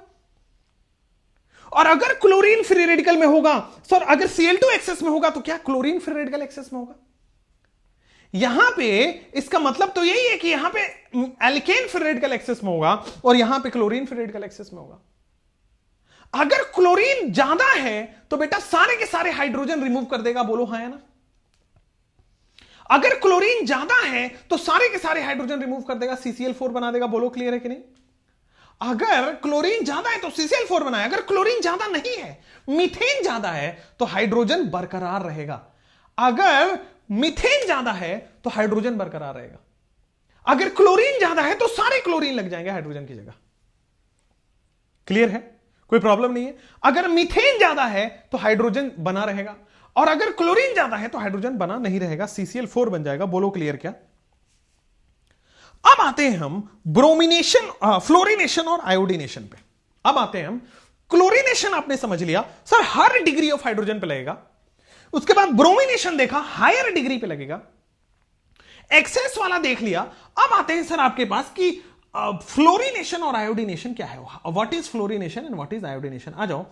और अगर क्लोरीन फ्री रेडिकल में होगा, सर अगर Cl2 एक्सेस में होगा तो क्या क्लोरीन फ्री रेडिकल एक्सेस में होगा? यहां पे इसका मतलब तो यही है कि यहां पे एल्केन फ्री रेडिकल एक्सेस में होगा और यहां पे क्लोरीन फ्री रेडिकल एक्सेस में होगा। अगर क्लोरीन ज्यादा है तो बेटा सारे के सारे हाइड्रोजन रिमूव कर देगा, बोलो हां या ना? अगर क्लोरीन ज्यादा है तो सारे के सारे हाइड्रोजन रिमूव कर देगा, CCl4 बना देगा, बोलो क्लियर है कि नहीं? अगर क्लोरीन ज्यादा है तो CCl4 बनाए, अगर क्लोरीन ज्यादा नहीं है, मीथेन ज्यादा है, तो हाइड्रोजन बरकरार रहेगा। अगर मीथेन ज्यादा है तो हाइड्रोजन बरकरार रहेगा। अगर क्लोरीन ज्यादा है तो सारे क्लोरीन लग जाएंगे हाइड्रोजन की जगह। क्लियर है? कोई प्रॉब्लम नहीं है। अगर मीथेन ज्यादा है तो हाइड्रोजन बना रहेगा और अगर क्लोरीन ज्यादा है तो हाइड्रोजन बना नहीं रहेगा, CCl4 बन जाएगा। बोलो क्लियर क्या? अब आते हैं हम ब्रोमिनेशन, फ्लोरिनेशन और आयोडीनेशन पे। अब आते हैं हम क्लोरीनेशन। आपने समझ लिया sir her degree of hydrogen पे लगेगा। उसके बाद ब्रोमिनेशन देखा, हायर डिग्री पे लगेगा। एक्सेस वाला देख लिया। अब आते हैं सर आपके पास कि फ्लोरिनेशन और आयोडीनेशन क्या है, what is fluorination and what is iodination. आ जाओ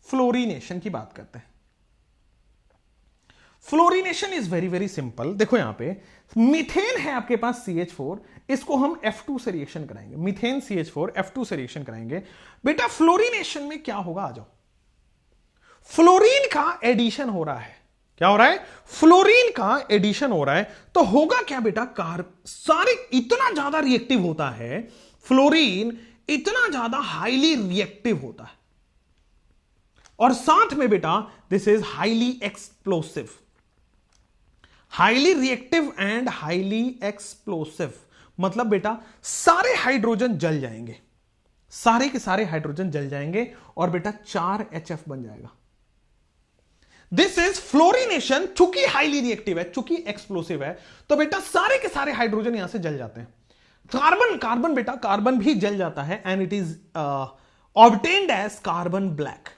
फ्लोरिनेशन की बात करते हैं। Fluorination is very very simple. देखो यहां पे मीथेन है आपके पास CH4, इसको हम F2 से रिएक्शन कराएंगे। मीथेन CH4 F2 से रिएक्शन कराएंगे। बेटा फ्लोरिनेशन में क्या होगा? आ जाओ। फ्लोरीन का एडिशन हो रहा है। क्या हो रहा है? फ्लोरीन का एडिशन हो रहा है। तो होगा क्या बेटा? सारे इतना ज्यादा रिएक्टिव होता है, फ्लोरीन इतना ज्यादा हाईली रिएक्टिव होता है और साथ में बेटा this is highly explosive. Highly reactive and highly explosive मतलब बेटा सारे हाइड्रोजन जल जाएंगे, सारे के सारे हाइड्रोजन जल जाएंगे और बेटा 4HF बन जाएगा। This is fluorination. चूंकि हाईली रिएक्टिव है, चूंकि एक्सप्लोसिव है, तो बेटा सारे के सारे हाइड्रोजन यहां से जल जाते हैं। कार्बन बेटा कार्बन भी जल जाता है and it is obtained as carbon black.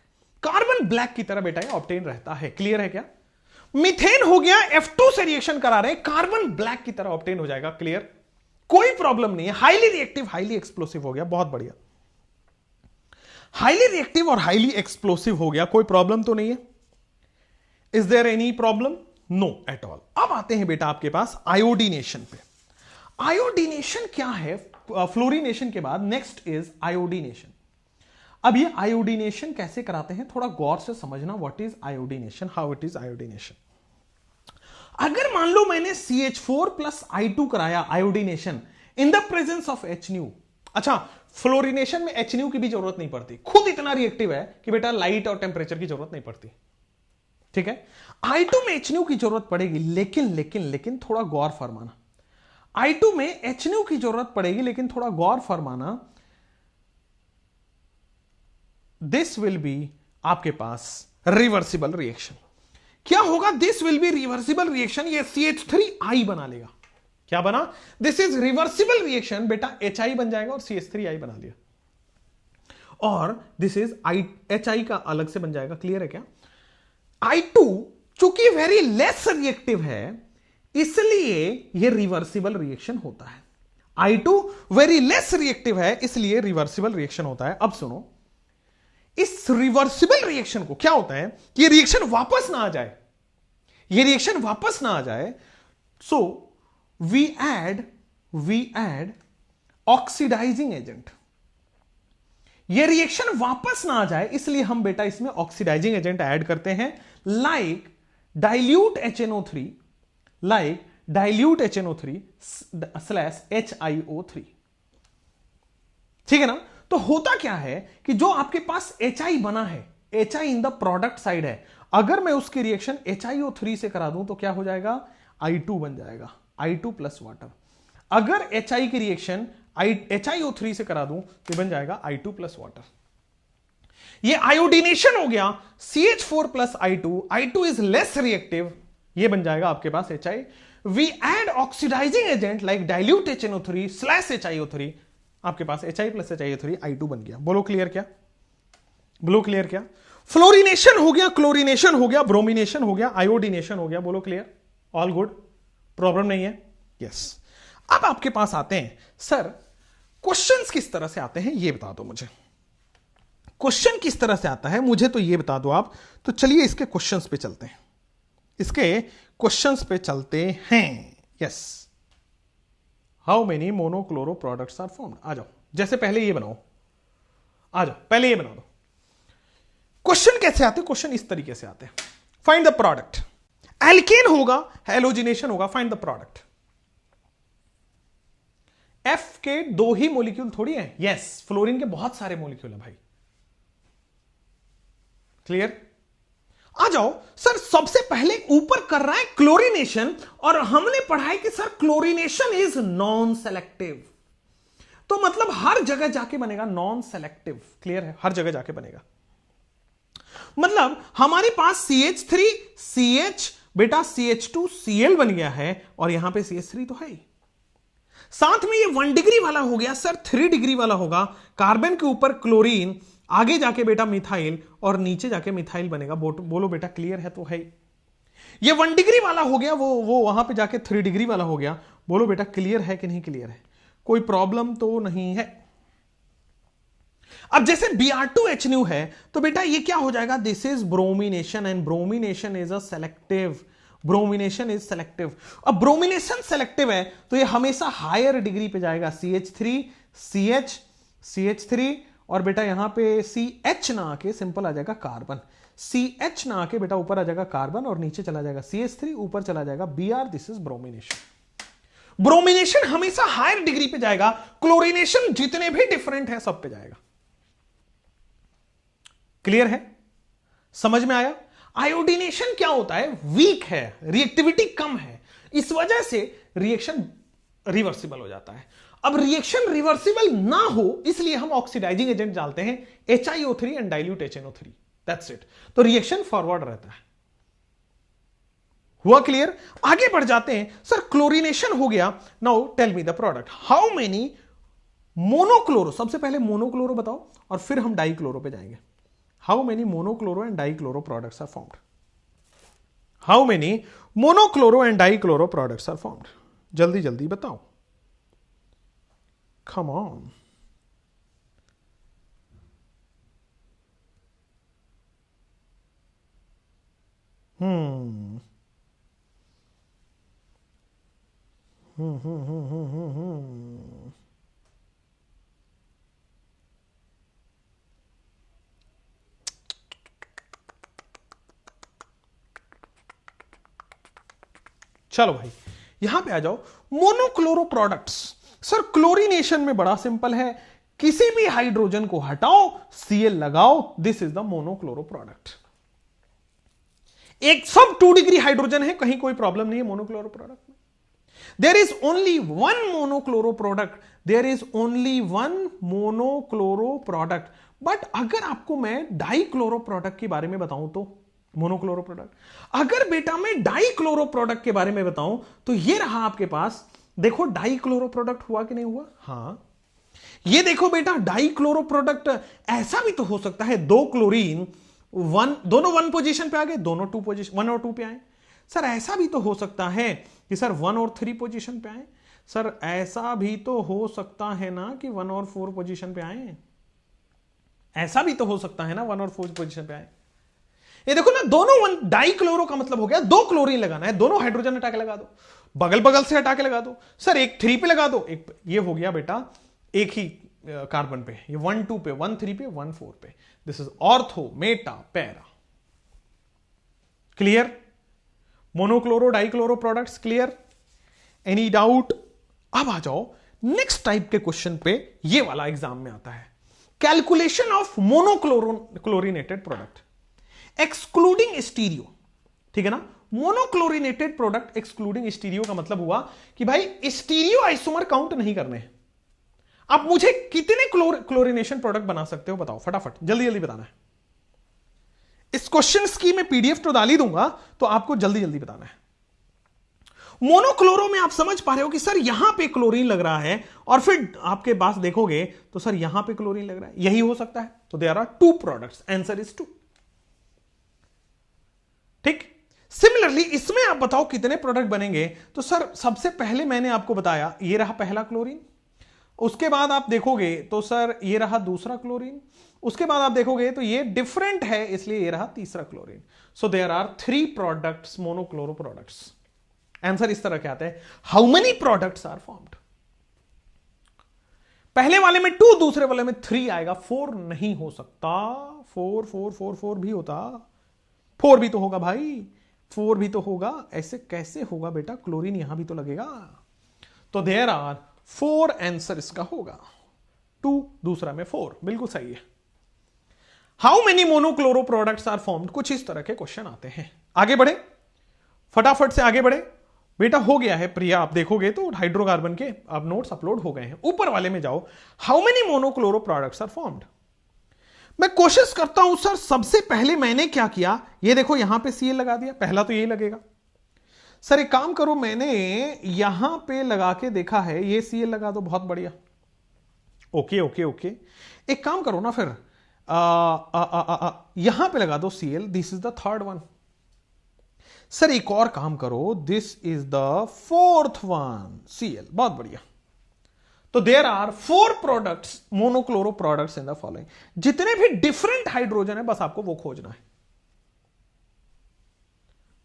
Carbon black की तरह बेटा ये ऑब्टेन रहता है। क्लियर है क्या? मीथेन हो गया, F2 से रिएक्शन करा रहे, कार्बन ब्लैक की तरह ऑब्टेन हो जाएगा। क्लियर? कोई प्रॉब्लम नहीं है। हाईली रिएक्टिव हाईली एक्सप्लोसिव हो गया, बहुत बढ़िया। हाईली रिएक्टिव और हाईली एक्सप्लोसिव हो गया, कोई प्रॉब्लम तो नहीं है। Is there any problem? No at all. अब आते हैं बेटा आपके पास आयोडीनेशन पे। आयोडीनेशन क्या है? फ्लोरिनेशन के बाद नेक्स्ट इज आयोडीनेशन। अब ये आयोडीनेशन कैसे कराते हैं, थोड़ा गौर से समझना। What is iodination, how it is iodination. अगर मान लो मैंने CH4 प्लस I2 कराया iodination in the presence of HNu। अच्छा, फ्लोरिनेशन में HNu की भी जरूरत नहीं पड़ती, खुद इतना रिएक्टिव है कि बेटा लाइट और टेम्परेचर की जरूरत नहीं पड़ती। ठीक है? I2 में HNu की जरूरत पड़ेगी, लेकिन थोड़ा गौर फरमाना। I2 में HNu की जरूरत पड़ेगी, लेकिन थोड़ा गौर फरमाना। दिस विल बी आपके पास रिवर्सिबल रिएक्शन। क्या होगा? This will be reversible reaction. ये CH3I बना लेगा। क्या बना? This is reversible reaction. बेटा HI बन जाएगा और CH3I बना लिया और दिस इज HI का अलग से बन जाएगा। क्लियर है क्या? I2 चूंकि वेरी लेस रिएक्टिव है इसलिए यह रिवर्सिबल रिएक्शन होता है। I2 वेरी लेस रिएक्टिव है इसलिए रिवर्सिबल रिएक्शन होता है। अब सुनो, इस रिवर्सिबल रिएक्शन को क्या होता है कि ये रिएक्शन वापस ना आ जाए, ये रिएक्शन वापस ना आ जाए, so we add oxidising agent. ये रिएक्शन वापस ना आ जाए इसलिए हम बेटा इसमें ऑक्सीडाइजिंग एजेंट ऐड करते हैं, like dilute HNO3, like dilute HNO3 / HiO3। ठीक है ना? तो होता क्या है कि जो आपके पास HI बना है, HI in the product side है, अगर मैं उसकी रिएक्शन HiO3 से करा दूं तो क्या हो जाएगा? I2 बन जाएगा, I2 प्लस वाटर। अगर HI की रिएक्शन HiO3 से करा दूं तो बन जाएगा I2 प्लस वाटर। ये आयोडीनेशन हो गया, CH4 plus I2, I2 is less reactive, ये बन जाएगा आपके पास HI। We add oxidising agent like dilute HNO3 / HiO3, आपके पास HI प्लस HiO3 I2 बन गया। बोलो क्लियर क्या? बोलो क्लियर क्या? फ्लोरिनेशन हो गया, क्लोरिनेशन हो गया, ब्रोमिनेशन हो गया, आयोडीनेशन हो गया। बोलो क्लियर? All good? प्रॉब्लम नहीं है? यस। अब आपके पास आते हैं, सर क्वेश्चंस किस तरह से आते हैं ये बता दो मुझे। क्वेश्चन किस तरह से आता है मुझे तो ये बता दो आप। तो चलिए इसके क्वेश्चंस पे चलते हैं, इसके क्वेश्चंस पे चलते हैं। Yes, how many monochloro products are formed. आ जाओ, जैसे पहले ये बनाओ, आ जाओ पहले ये बना दो। क्वेश्चन कैसे आते हैं? क्वेश्चन इस तरीके से आते हैं, फाइंड द प्रोडक्ट। एल्केन होगा, हैलोजिनेशन होगा, फाइंड द प्रोडक्ट। एफ के 2 ही मोलिक्यूल थोड़ी है। यस, फ्लोरीन के बहुत सारे मोलिक्यूल है भाई। क्लियर? आ जाओ सर, सबसे पहले ऊपर कर रहा है क्लोरीनेशन, और हमने पढ़ा है कि sir chlorination is non selective, तो मतलब हर जगह जाके बनेगा नॉन सेलेक्टिव। क्लियर है? हर जगह जाके बनेगा, मतलब हमारे पास CH3 CH बेटा CH2 Cl बन गया है, और यहां पे CH3 तो है ही। साथ में ये 1 डिग्री वाला हो गया सर, 3 डिग्री वाला होगा। कार्बन के ऊपर क्लोरीन, आगे जाके बेटा मिथाइल, और नीचे जाके मिथाइल बनेगा। बोलो बेटा क्लियर है? तो है। ये 1 डिग्री वाला हो गया, वो वहां पे जाके 3 डिग्री वाला हो गया। बोलो बेटा क्लियर है कि नहीं क्लियर है? कोई प्रॉब्लम तो नहीं है। अब जैसे Br2H है तो बेटा ये क्या हो जाएगा? This is bromination, and bromination is a selective, bromination is selective. अब ब्रोमिनेशन सेलेक्टिव है तो ये हमेशा हायर डिग्री पे जाएगा। CH3 CH CH3, और बेटा यहां पे CH ना आके सिंपल आ जाएगा कार्बन। CH ना आके बेटा ऊपर आ जाएगा कार्बन, और नीचे चला जाएगा CH3, ऊपर चला जाएगा Br। This is bromination. Bromination हमेशा हायर डिग्री पे जाएगा, क्लोरिनेशन जितने भी डिफरेंट है सब पे जाएगा। क्लियर है? समझ में आया? आयोडीनेशन क्या होता है? वीक है, रिएक्टिविटी कम है, इस वजह से रिएक्शन रिवर्सिबल हो जाता है। अब रिएक्शन रिवर्सिबल ना हो इसलिए हम ऑक्सीडाइजिंग एजेंट डालते हैं, HiO3 and dilute HNO3, that's it. तो रिएक्शन फॉरवर्ड रहता है। हुआ क्लियर? आगे बढ़ जाते हैं। सर क्लोरिनेशन हो गया, now tell me the product. How many monochloro, सबसे पहले मोनोक्लोरो बताओ और फिर हम डाइक्लोरो पे जाएंगे। How many monochloro and dichloro products are formed? How many monochloro and dichloro products are formed? जल्दी जल्दी बताओ, come on. चलो भाई यहां पे आ जाओ। मोनोक्लोरो प्रोडक्ट्स, सर क्लोरीनेशन में बड़ा सिंपल है, किसी भी हाइड्रोजन को हटाओ, Cl लगाओ, this is the monochloro product. एक सब 2 डिग्री हाइड्रोजन है, कहीं कोई प्रॉब्लम नहीं है मोनोक्लोरो प्रोडक्ट में। There is only one monochloro product, there is only one monochloro product. But अगर आपको मैं डाइक्लोरो प्रोडक्ट के बारे में बताऊं तो मोनोक्लोरो प्रोडक्ट, अगर बेटा मैं डाइक्लोरो प्रोडक्ट के बारे में बताऊं तो ये रहा आपके पास। देखो डाइक्लोरो प्रोडक्ट हुआ कि नहीं हुआ? हां, ये देखो बेटा डाइक्लोरो प्रोडक्ट। ऐसा भी तो हो सकता है 2 क्लोरीन दोनों 1 पोजीशन पे आ गए, दोनों 2 पोजीशन 1 और 2 पे आए। सर ऐसा भी तो हो सकता है कि सर 1 और 3 पोजीशन पे आए। सर ऐसा भी तो हो सकता है ना कि 1 और 4 पोजीशन पे आए। ऐसा भी तो हो सकता है ना 1 और 4 पोजीशन पे आए। ये देखो ना, दोनों 1 डाइक्लोरो का मतलब हो गया 2 क्लोरीन लगाना है, दोनों हाइड्रोजन हटा के लगा दो, बगल बगल से हटा के लगा दो। सर एक 3 पे लगा दो, एक ये हो गया बेटा एक ही कार्बन पे, ये 1 2 पे, 1 3 पे, 1 4 पे। This is ortho Meta para. Clear? Monochloro dichloro products clear? Any doubt? अब आ जाओ नेक्स्ट टाइप के क्वेश्चन पे, ये वाला एग्जाम में आता है। Calculation of monochlorinated product excluding stereo. ठीक है ना? मोनोक्लोरिनेटेड प्रोडक्ट एक्सक्लूडिंग स्टीरियो का मतलब हुआ कि भाई स्टीरियो आइसोमर काउंट नहीं करने। आप मुझे कितने क्लोरिनेशन प्रोडक्ट बना सकते हो बताओ, फटाफट जल्दी जल्दी बताना है। इस क्वेश्चन की मैं पीडीएफ तो डाल ही दूंगा, तो आपको जल्दी जल्दी बताना है। मोनोक्लोरो में आप समझ पा रहे हो कि सर यहां पे क्लोरीन लग रहा है, और फिर आपके पास देखोगे तो सर यहां पे क्लोरीन लग रहा है, यही हो सकता है। तो there are 2 products, answer is 2। ठीक? सिमिलरली इसमें आप बताओ कितने प्रोडक्ट बनेंगे। तो सर सबसे पहले मैंने आपको बताया ये रहा पहला क्लोरीन, उसके बाद आप देखोगे तो सर ये रहा दूसरा क्लोरीन, उसके बाद आप देखोगे तो ये डिफरेंट है, इसलिए ये रहा तीसरा chlorine. So there are 3 products, monochloro products. Answer इस तरह के आते हैं, how many products are formed. पहले वाले में 2, दूसरे वाले में 3 आएगा, 4 नहीं हो सकता। 4 4 4 4 भी होता, 4 भी तो होगा भाई, 4 भी तो होगा। ऐसे कैसे होगा बेटा, क्लोरीन यहां भी तो लगेगा। तो देयर आर 4 आंसर इसका होगा, 2 दूसरा में 4, बिल्कुल सही है। How many monochloro products are formed, कुछ इस तरह के क्वेश्चन आते हैं। आगे बढ़े, फटाफट से आगे बढ़े बेटा। हो गया है प्रिया, आप देखोगे तो हाइड्रोकार्बन के अब नोट्स अपलोड हो गए हैं। ऊपर वाले में जाओ, how many monochloro products are formed. मैं कोशिश करता हूं सर, सबसे पहले मैंने क्या किया, ये देखो यहां पे Cl लगा दिया, पहला तो यही लगेगा। सर एक काम करो, मैंने यहां पे लगा के देखा है, ये Cl लगा दो, बहुत बढ़िया। ओके ओके ओके, एक काम करो ना फिर, यहां पे लगा दो Cl, this is the 3rd one. Sir एक और काम करो, this is the 4th one, Cl, बहुत बढ़िया। तो there are 4 products, monochloro products in the following. जितने भी डिफरेंट हाइड्रोजन है बस आपको वो खोजना है।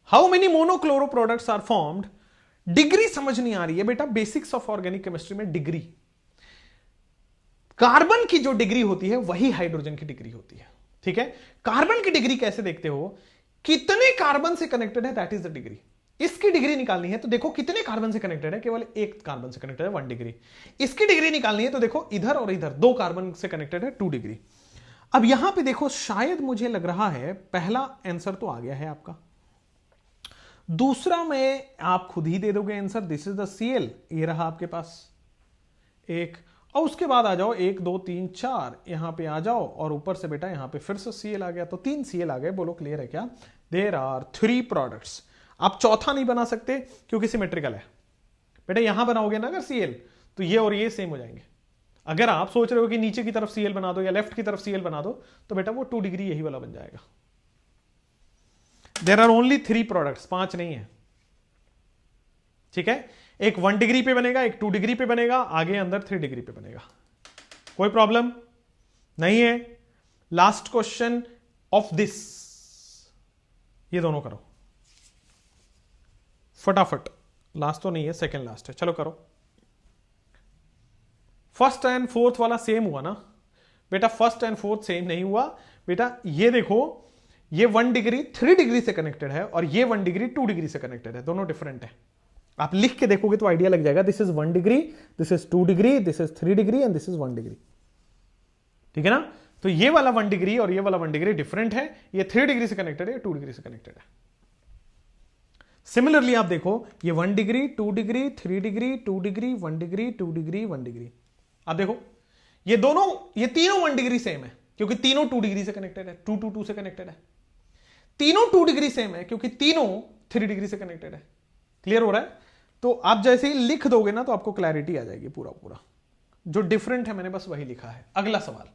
How many monochloro products are formed. Degree समझ नहीं आ रही है बेटा, बेसिक्स ऑफ ऑर्गेनिक केमिस्ट्री में डिग्री, कार्बन की जो डिग्री होती है वही हाइड्रोजन की डिग्री होती है। ठीक है? कार्बन की डिग्री कैसे देखते हो, कितने कार्बन से कनेक्टेड है, दैट इज द डिग्री। इसकी डिग्री निकालनी है तो देखो कितने कार्बन से कनेक्टेड है, केवल एक कार्बन से कनेक्टेड है, 1 डिग्री। इसकी डिग्री निकालनी है तो देखो इधर और इधर 2 कार्बन से कनेक्टेड है, 2 डिग्री। अब यहां पे देखो, शायद मुझे लग रहा है पहला आंसर तो आ गया है आपका, दूसरा में आप खुद ही दे दोगे answer, this is the Cl, ये रहा आपके पास एक, और उसके बाद आ जाओ 1 2 3 4, यहां पे आ जाओ, और ऊपर से बेटा यहां पे फिर से Cl आ गया, तो 3 Cl आ गए। बोलो क्लियर है क्या? There are 3 products. आप चौथा नहीं बना सकते क्योंकि सिमेट्रिकल है बेटा। यहां बनाओगे ना अगर Cl, तो ये और ये सेम हो जाएंगे। अगर आप सोच रहे हो कि नीचे की तरफ Cl बना दो या लेफ्ट की तरफ Cl बना दो, तो बेटा वो 2 डिग्री यही वाला बन जाएगा। देयर आर ओनली 3 प्रोडक्ट्स, 5 नहीं है। ठीक है? एक 1 डिग्री पे बनेगा, एक 2 डिग्री पे बनेगा, आगे अंदर 3 डिग्री पे बनेगा। कोई प्रॉब्लम नहीं है। लास्ट क्वेश्चन ऑफ दिस, ये दोनों करो फटाफट। लास्ट तो नहीं है, सेकंड लास्ट है, चलो करो। फर्स्ट एंड फोर्थ वाला सेम हुआ ना बेटा? फर्स्ट एंड फोर्थ सेम नहीं हुआ बेटा। ये देखो, ये 1 डिग्री 3 डिग्री से कनेक्टेड है, और ये 1 डिग्री 2 डिग्री से कनेक्टेड है, दोनों डिफरेंट है। आप लिख के देखोगे तो आइडिया लग जाएगा, this is 1 degree, this is 2 degree, this is 3 degree and this is 1 degree. ठीक है ना? तो ये वाला 1 डिग्री और ये वाला 1 डिग्री डिफरेंट है, ये 3 डिग्री से कनेक्टेड है, 2 डिग्री से कनेक्टेड है। सिमिलरली आप देखो, ये 1 degree 2 degree 3 degree 2 degree 1 degree 2 degree 1 degree. आप देखो ये दोनों, ये तीनों 1 डिग्री सेम है क्योंकि तीनों 2 डिग्री से कनेक्टेड है, 2 2 2 से कनेक्टेड है। तीनों 2 डिग्री सेम है क्योंकि तीनों 3 डिग्री से कनेक्टेड है। क्लियर हो रहा है? तो आप जैसे ही लिख दोगे ना तो आपको क्लैरिटी आ जाएगी पूरा पूरा। जो डिफरेंट है मैंने बस वही लिखा है। अगला सवाल,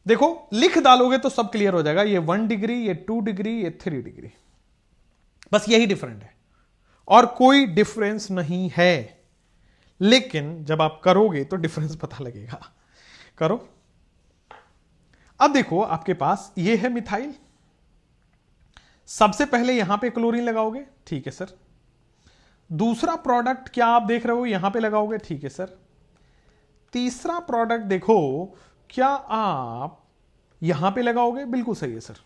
देखो लिख डालोगे तो सब क्लियर हो जाएगा। ये 1 डिग्री, ये 2 डिग्री, ये 3 डिग्री, बस यही डिफरेंट है और कोई डिफरेंस नहीं है। लेकिन जब आप करोगे तो डिफरेंस पता लगेगा। करो। अब देखो आपके पास ये है मिथाइल, सबसे पहले यहां पे क्लोरीन लगाओगे, ठीक है सर। दूसरा प्रोडक्ट क्या आप देख रहे हो, यहां पे लगाओगे, ठीक है सर। तीसरा प्रोडक्ट देखो, क्या आप यहां पे लगाओगे, बिल्कुल सही है सर।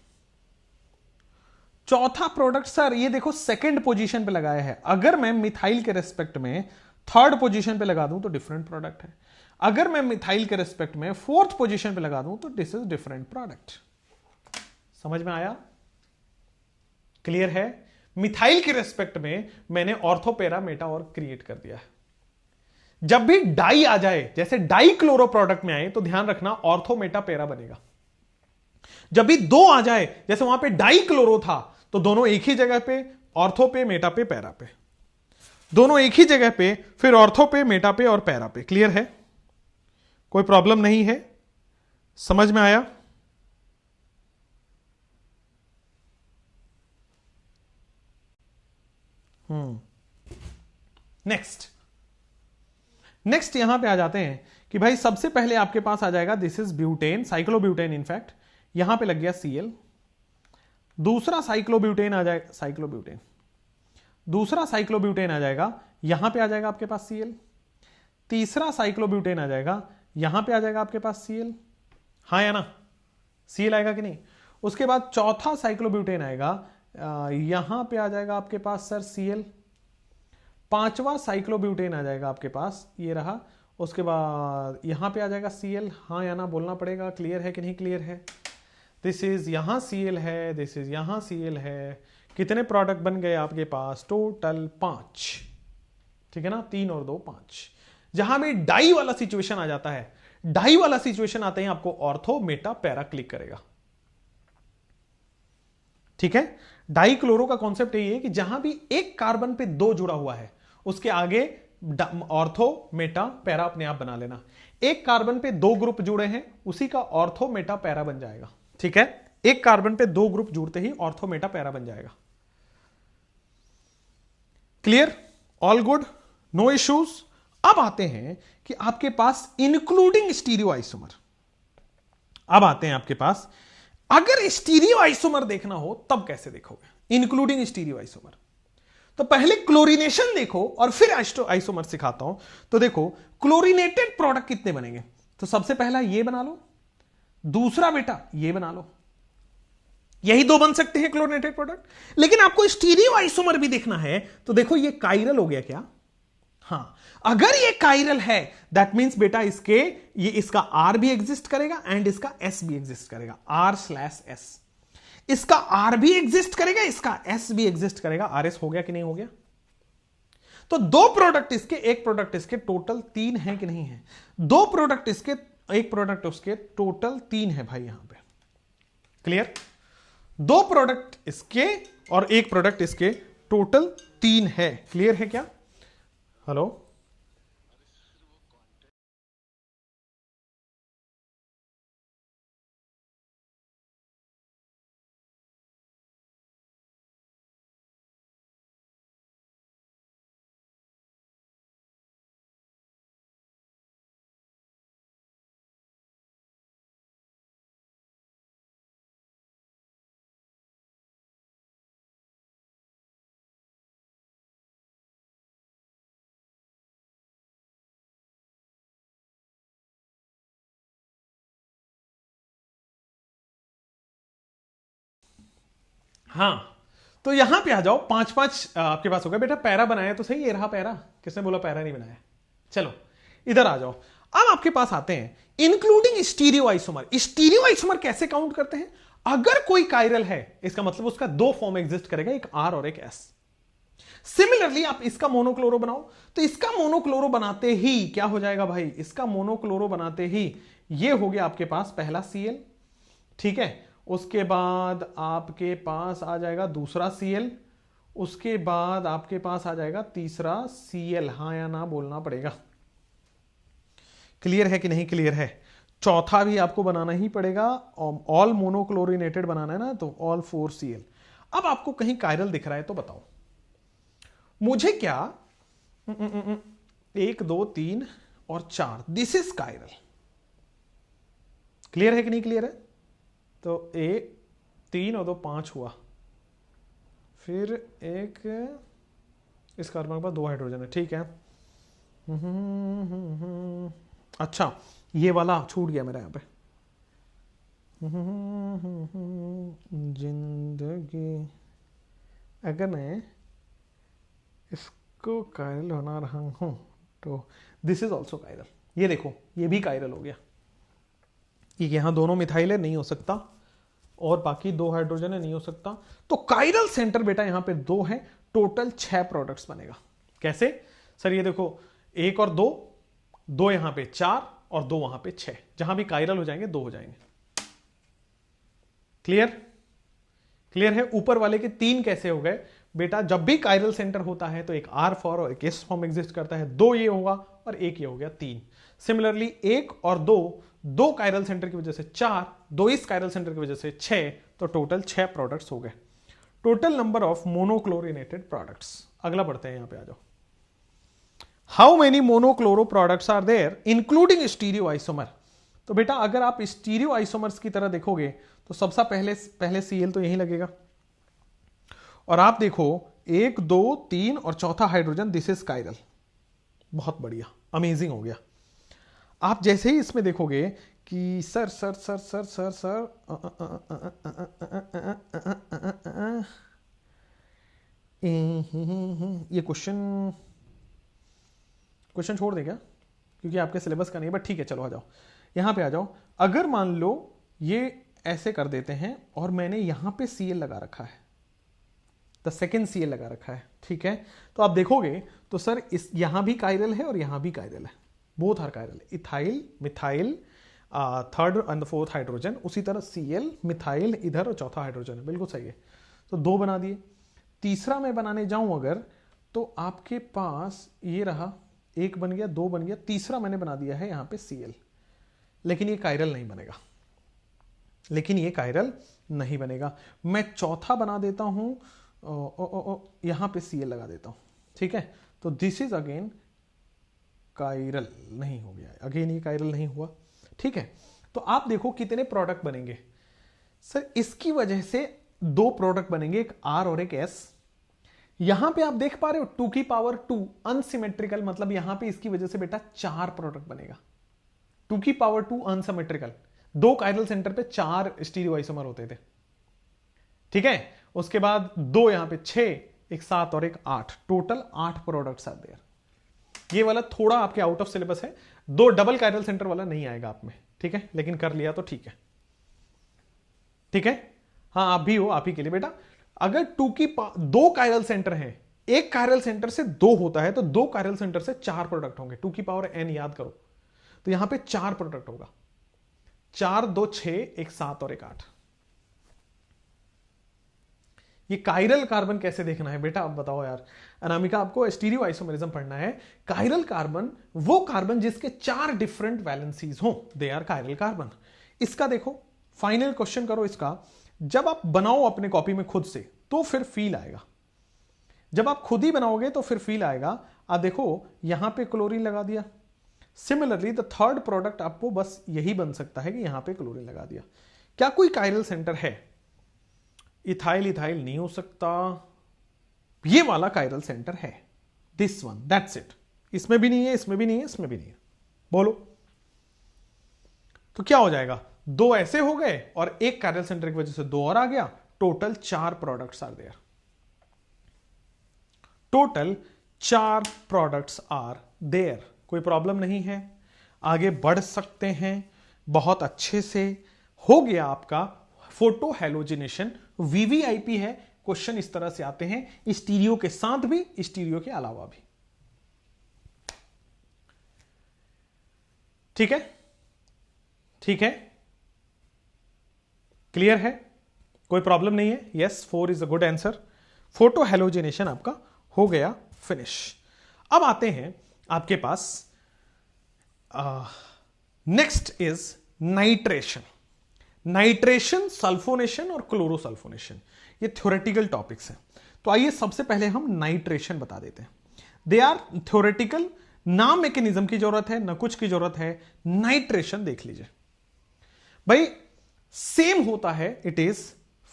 चौथा प्रोडक्ट सर ये देखो सेकंड पोजीशन पे लगाया है। अगर मैं मिथाइल के रेस्पेक्ट में थर्ड पोजीशन पे लगा दूं तो डिफरेंट प्रोडक्ट है। अगर मैं मिथाइल के रेस्पेक्ट में फोर्थ पोजीशन पे लगा दूं तो दिस इज डिफरेंट प्रोडक्ट। समझ में आया? क्लियर है? मिथाइल के रेस्पेक्ट में मैंने ऑर्थो पैरा मेटा और क्रिएट कर दिया है। जब भी डाई आ जाए, जैसे डाई क्लोरो प्रोडक्ट में आए, तो ध्यान रखना ऑर्थो मेटा पैरा बनेगा। जब भी दो आ जाए, जैसे वहां पे डाई क्लोरो था, तो दोनों एक ही जगह पे, ऑर्थो पे, मेटा पे, पैरा पे, दोनों एक ही जगह पे, फिर ऑर्थो पे, मेटा पे और पैरा पे। क्लियर है? कोई प्रॉब्लम नहीं है? समझ में आया? नेक्स्ट यहां पे आ जाते हैं कि भाई सबसे पहले आपके पास आ जाएगा this is butane, cyclobutane. In fact यहां पे लग गया Cl। दूसरा साइक्लोब्यूटेन आ जाएगा, साइक्लोब्यूटेन, दूसरा साइक्लोब्यूटेन आ जाएगा, यहां पे आ जाएगा आपके पास Cl। तीसरा साइक्लोब्यूटेन आ जाएगा, यहां पे आ जाएगा आपके पास Cl। हाँ या ना? Cl आएगा कि नहीं? उसके बाद चौथा साइक्लोब्यूटेन आएगा, यहां पे आ जाएगा आपके पास सर Cl। पांचवा साइक्लोब्यूटेन आ जाएगा आपके पास, ये रहा। उसके बाद यहां पे आ जाएगा Cl। हाँ या ना बोलना पड़ेगा। क्लियर है कि नहीं क्लियर है? दिस इज यहां Cl है, दिस इज यहां Cl है। कितने प्रोडक्ट बन गए आपके पास? टोटल 5। ठीक है ना? 3 और 2 5। जहां भी डाई वाला सिचुएशन आ जाता है, डाई वाला सिचुएशन आते ही आपको ऑर्थो मेटा पैरा क्लिक करेगा। ठीक है? डाई क्लोरो का कॉन्सेप्ट यही है कि जहां भी एक कार्बन पे 2 जुड़ा हुआ है, उसके आगे ऑर्थो मेटा पैरा अपने आप बना लेना। एक कार्बन पे 2 ग्रुप जुड़े हैं, उसी का ऑर्थो मेटा पैरा बन जाएगा। ठीक है? एक कार्बन पे 2 ग्रुप जुड़ते ही ऑर्थो मेटा पैरा बन जाएगा। Clear? All good? No issues? अब आते हैं कि आपके पास इंक्लूडिंग स्टीरियो आइसोमर। अब आते हैं आपके पास, अगर स्टीरियो आइसोमर देखना हो तब कैसे देखोगे इंक्लूडिंग स्टीरियो आइसोमर? तो पहले क्लोरीनेशन देखो और फिर आइसोमर सिखाता हूं। तो देखो क्लोरीनेटेड प्रोडक्ट कितने बनेंगे। तो सबसे पहला ये बना लो, दूसरा बेटा ये बना लो, यही 2 बन सकते हैं क्लोरीनेटेड प्रोडक्ट। लेकिन आपको स्टीरियो आइसोमर भी देखना है, तो देखो ये काइरल हो गया क्या? हाँ, अगर ये काइरल है दैट मींस बेटा इसके ये इसका R भी एग्जिस्ट करेगा एंड इसका S भी एग्जिस्ट करेगा, R/S। इसका R भी एग्जिस्ट करेगा, इसका S भी एग्जिस्ट करेगा। RS हो गया कि नहीं हो गया? तो 2 प्रोडक्ट इसके, 1 प्रोडक्ट इसके, टोटल 3 है कि नहीं है? 2 प्रोडक्ट इसके, 1 प्रोडक्ट उसके, टोटल 3 है भाई यहां पे। क्लियर? 2 प्रोडक्ट इसके और 1 प्रोडक्ट इसके, टोटल 3 है। क्लियर है क्या? हेलो? हाँ, तो यहां पे आ जाओ। 5-5 आपके पास हो गया। बेटा पैरा बनाया तो सही, ये रहा पैरा। किसने बोला पैरा नहीं बनाया? चलो इधर आ जाओ। अब आपके पास आते हैं including stereo isomer. Stereo isomer कैसे काउंट करते हैं? अगर कोई काइरल है, इसका मतलब उसका 2 फॉर्म एग्जिस्ट करेगा, एक R और एक S। सिमिलरली आप इसका मोनोक्लोरो बनाओ, तो इसका मोनोक्लोरो बनाते ही क्या हो जाएगा भाई? इसका मोनोक्लोरो बनाते ही ये हो गया आपके पास पहला Cl। ठीक है? उसके बाद आपके पास आ जाएगा दूसरा Cl, उसके बाद आपके पास आ जाएगा तीसरा Cl। हाँ या ना बोलना पड़ेगा। क्लियर है कि नहीं क्लियर है? चौथा भी आपको बनाना ही पड़ेगा, ऑल मोनोक्लोरिनेटेड बनाना है ना, तो ऑल 4Cl। अब आपको कहीं कायरल दिख रहा है तो बताओ मुझे क्या, 1 2 3 और 4, दिस इज कायरल। क्लियर है कि नहीं क्लियर है? तो 3 और 2 5 हुआ, फिर एक इस कार्बन के पास 2 हाइड्रोजन है, ठीक है। अच्छा ये वाला छूट गया मेरा यहां पे, जिंदगी, अगर मैं इसको कायरल बना रहा हूं तो दिस इज ऑल्सो कायरल। ये देखो ये भी कायरल हो गया, ये यहां दोनों मिथाइल है, नहीं हो सकता, और बाकी 2 हाइड्रोजन है, नहीं हो सकता। तो कायरल सेंटर बेटा यहां पे 2 है, टोटल 6 प्रोडक्ट्स बनेगा। कैसे सर? ये देखो 1 और 2, 2 यहां पे 4 और 2 वहां पे 6, जहां भी कायरल हो जाएंगे 2 हो जाएंगे। क्लियर? क्लियर है? ऊपर वाले के 3 कैसे हो गए बेटा? जब भी कायरल सेंटर होता है तो एक R फॉर और एक S फॉर्म एग्जिस्ट करता है, 2 ये होगा और एक ये हो गया 3। सिमिलरली 1 और 2 कायरल सेंटर की वजह से 4, 2 इस कायरल सेंटर की वजह से 6, तो टोटल 6 प्रोडक्ट्स हो गए। Total number of monochlorinated products. अगला पढ़ते हैं, यहां पे आ जाओ। How many monochloro products are there including stereo isomer? तो बेटा अगर आप स्टीरियो आइसोमर्स की तरह देखोगे तो सबसे पहले Cl तो यहीं लगेगा, और आप देखो 1 2 3 और चौथा हाइड्रोजन, दिस इज कायरल। बहुत बढ़िया, अमेजिंग हो गया। आप जैसे ही इसमें देखोगे कि sir sir sir sir sir sir ये क्वेश्चन छोड़ दे क्या, क्योंकि आपके सिलेबस का नहीं है, बट ठीक है चलो आ जाओ, यहां पे आ जाओ। अगर मान लो ये ऐसे कर देते हैं और मैंने यहां पे Cl लगा रखा है, द सेकेंड Cl लगा रखा है, ठीक है, तो आप देखोगे तो सर इस यहां भी कायरल है और यहां भी कायरल है, both are chiral, ethyl methyl, third and fourth hydrogen, उसी तरह Cl मिथाइल इधर और चौथा हाइड्रोजन है, बिल्कुल सही है। तो 2 बना दिए। तीसरा मैं बनाने जाऊं अगर, तो आपके पास ये रहा, 1 बन गया, 2 बन गया, तीसरा मैंने बना दिया है यहां पे Cl, लेकिन ये कायरल नहीं बनेगा, नहीं बनेगा। मैं चौथा बना देता हूं, यहां पे Cl लगा देता हूं, ठीक है, तो दिस इज अगेन कायरल नहीं हो गया, अगेन ये कायरल नहीं हुआ, ठीक है। तो आप देखो कितने प्रोडक्ट बनेंगे सर, इसकी वजह से 2 प्रोडक्ट बनेंगे, एक R और एक S। यहां पे आप देख पा रहे हो 2 की पावर 2 अनसिमेट्रिकल, मतलब यहां पे इसकी वजह से बेटा 4 प्रोडक्ट बनेगा। 2 की पावर 2 अनसिमेट्रिकल, 2 कायरल सेंटर पे 4 स्टीरियो आइसोमर होते थे, ठीक है। उसके बाद 2 यहां पे 6, एक 7 और एक 8, टोटल 8 प्रोडक्ट्स आर देयर। ये वाला थोड़ा आपके आउट ऑफ सिलेबस है, 2 डबल कायरल सेंटर वाला नहीं आएगा आप में, ठीक है, लेकिन कर लिया तो ठीक है, ठीक है। हाँ आप भी हो, आप ही के लिए बेटा, अगर 2 कायरल सेंटर है, एक कायरल सेंटर से 2 होता है, तो 2 कायरल सेंटर से 4 प्रोडक्ट होंगे, 2 की पावर n याद करो, तो यहां पे 4 प्रोडक्ट होगा, 4 2 6, एक 7 और एक 8। ये कायरल कार्बन कैसे देखना है बेटा, आप बताओ यार। अनामिका आपको स्टीरियो आइसोमेरिज्म पढ़ना है। कायरल कार्बन वो कार्बन जिसके 4 डिफरेंट वैलेंसीज हो, दे आर कायरल कार्बन। इसका देखो, फाइनल क्वेश्चन करो इसका, जब आप बनाओ अपने कॉपी में खुद से तो फिर फील आएगा, जब आप खुद ही बनाओगे तो फिर फील आएगा। आप देखो यहां पे क्लोरीन लगा दिया, सिमिलरली द थर्ड प्रोडक्ट आपको बस यही बन सकता है कि यहां पे क्लोरीन लगा दिया। क्या कोई कायरल सेंटर है? इथाइल इथाइल नहीं हो सकता, ये वाला कायरल सेंटर है, दिस वन, दैट्स इट। इसमें भी नहीं है, इसमें भी नहीं है, इसमें भी नहीं है, बोलो तो क्या हो जाएगा? 2 ऐसे हो गए और एक कायरल सेंटर की वजह से 2 और आ गया, total 4 products are there, total 4 products are there. कोई प्रॉब्लम नहीं है, आगे बढ़ सकते हैं बहुत अच्छे से। हो गया आपका फोटो हैलोजिनेशन, वीवीआईपी है। क्वेश्चन इस तरह से आते हैं, स्टीरियो के साथ भी, स्टीरियो के अलावा भी, ठीक है, ठीक है, क्लियर है, कोई प्रॉब्लम नहीं है। Yes 4 is a good answer. Photo halogenation आपका हो गया फिनिश। अब आते हैं आपके पास next is nitration, nitration, sulphonation और क्लोरोसल्फोनेशन, ये थ्योरेटिकल टॉपिक्स हैं। तो आइए सबसे पहले हम नाइट्रेशन बता देते हैं। दे आर थ्योरेटिकल, ना मैकेनिज्म की जरूरत है ना कुछ की जरूरत है। नाइट्रेशन देख लीजिए भाई, सेम होता है, it is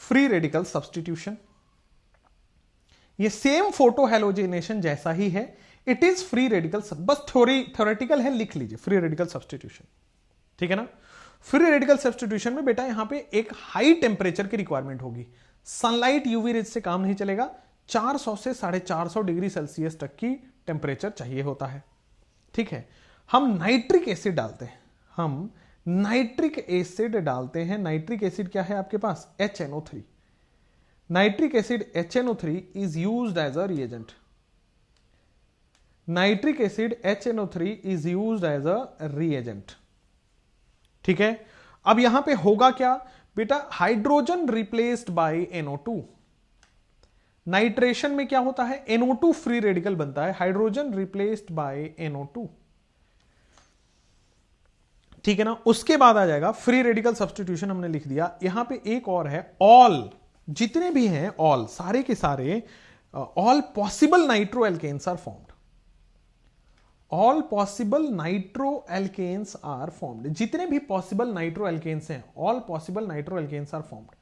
free radical substitution. ये सेम फोटो हेलोजिनेशन जैसा ही है, इट इज फ्री रेडिकल, बस थ्योरेटिकल है, लिख लीजिए फ्री रेडिकल सब्स्टिट्यूशन, ठीक है ना। फ्री रेडिकल सब्स्टिट्यूशन में बेटा यहां पे एक हाई टेम्परेचर की रिक्वायरमेंट होगी, सनलाइट यूवी रेज से काम नहीं चलेगा, 400 से 450 डिग्री सेल्सियस तक की टेम्परेचर चाहिए होता है, ठीक है। हम नाइट्रिक एसिड डालते हैं, हम नाइट्रिक एसिड डालते हैं। नाइट्रिक एसिड क्या है आपके पास? HNO3। Nitric acid HNO3 is used as a reagent. Nitric acid HNO3 is used as a reagent, ठीक है। अब यहां पे होगा क्या बेटा? Hydrogen replaced by NO2। Nitration में क्या होता है? NO2 फ्री रेडिकल बनता है, हाइड्रोजन रिप्लेस्ड बाय NO2, ठीक है ना। उसके बाद आ जाएगा फ्री रेडिकल सब्स्टिट्यूशन, हमने लिख दिया। यहां पे एक और है, ऑल, जितने भी हैं ऑल, सारे के सारे, all possible nitro alkanes are formed. All possible nitro alkanes are formed, जितने भी पॉसिबल नाइट्रो एल्केन्स हैं, all possible nitro alkanes are formed.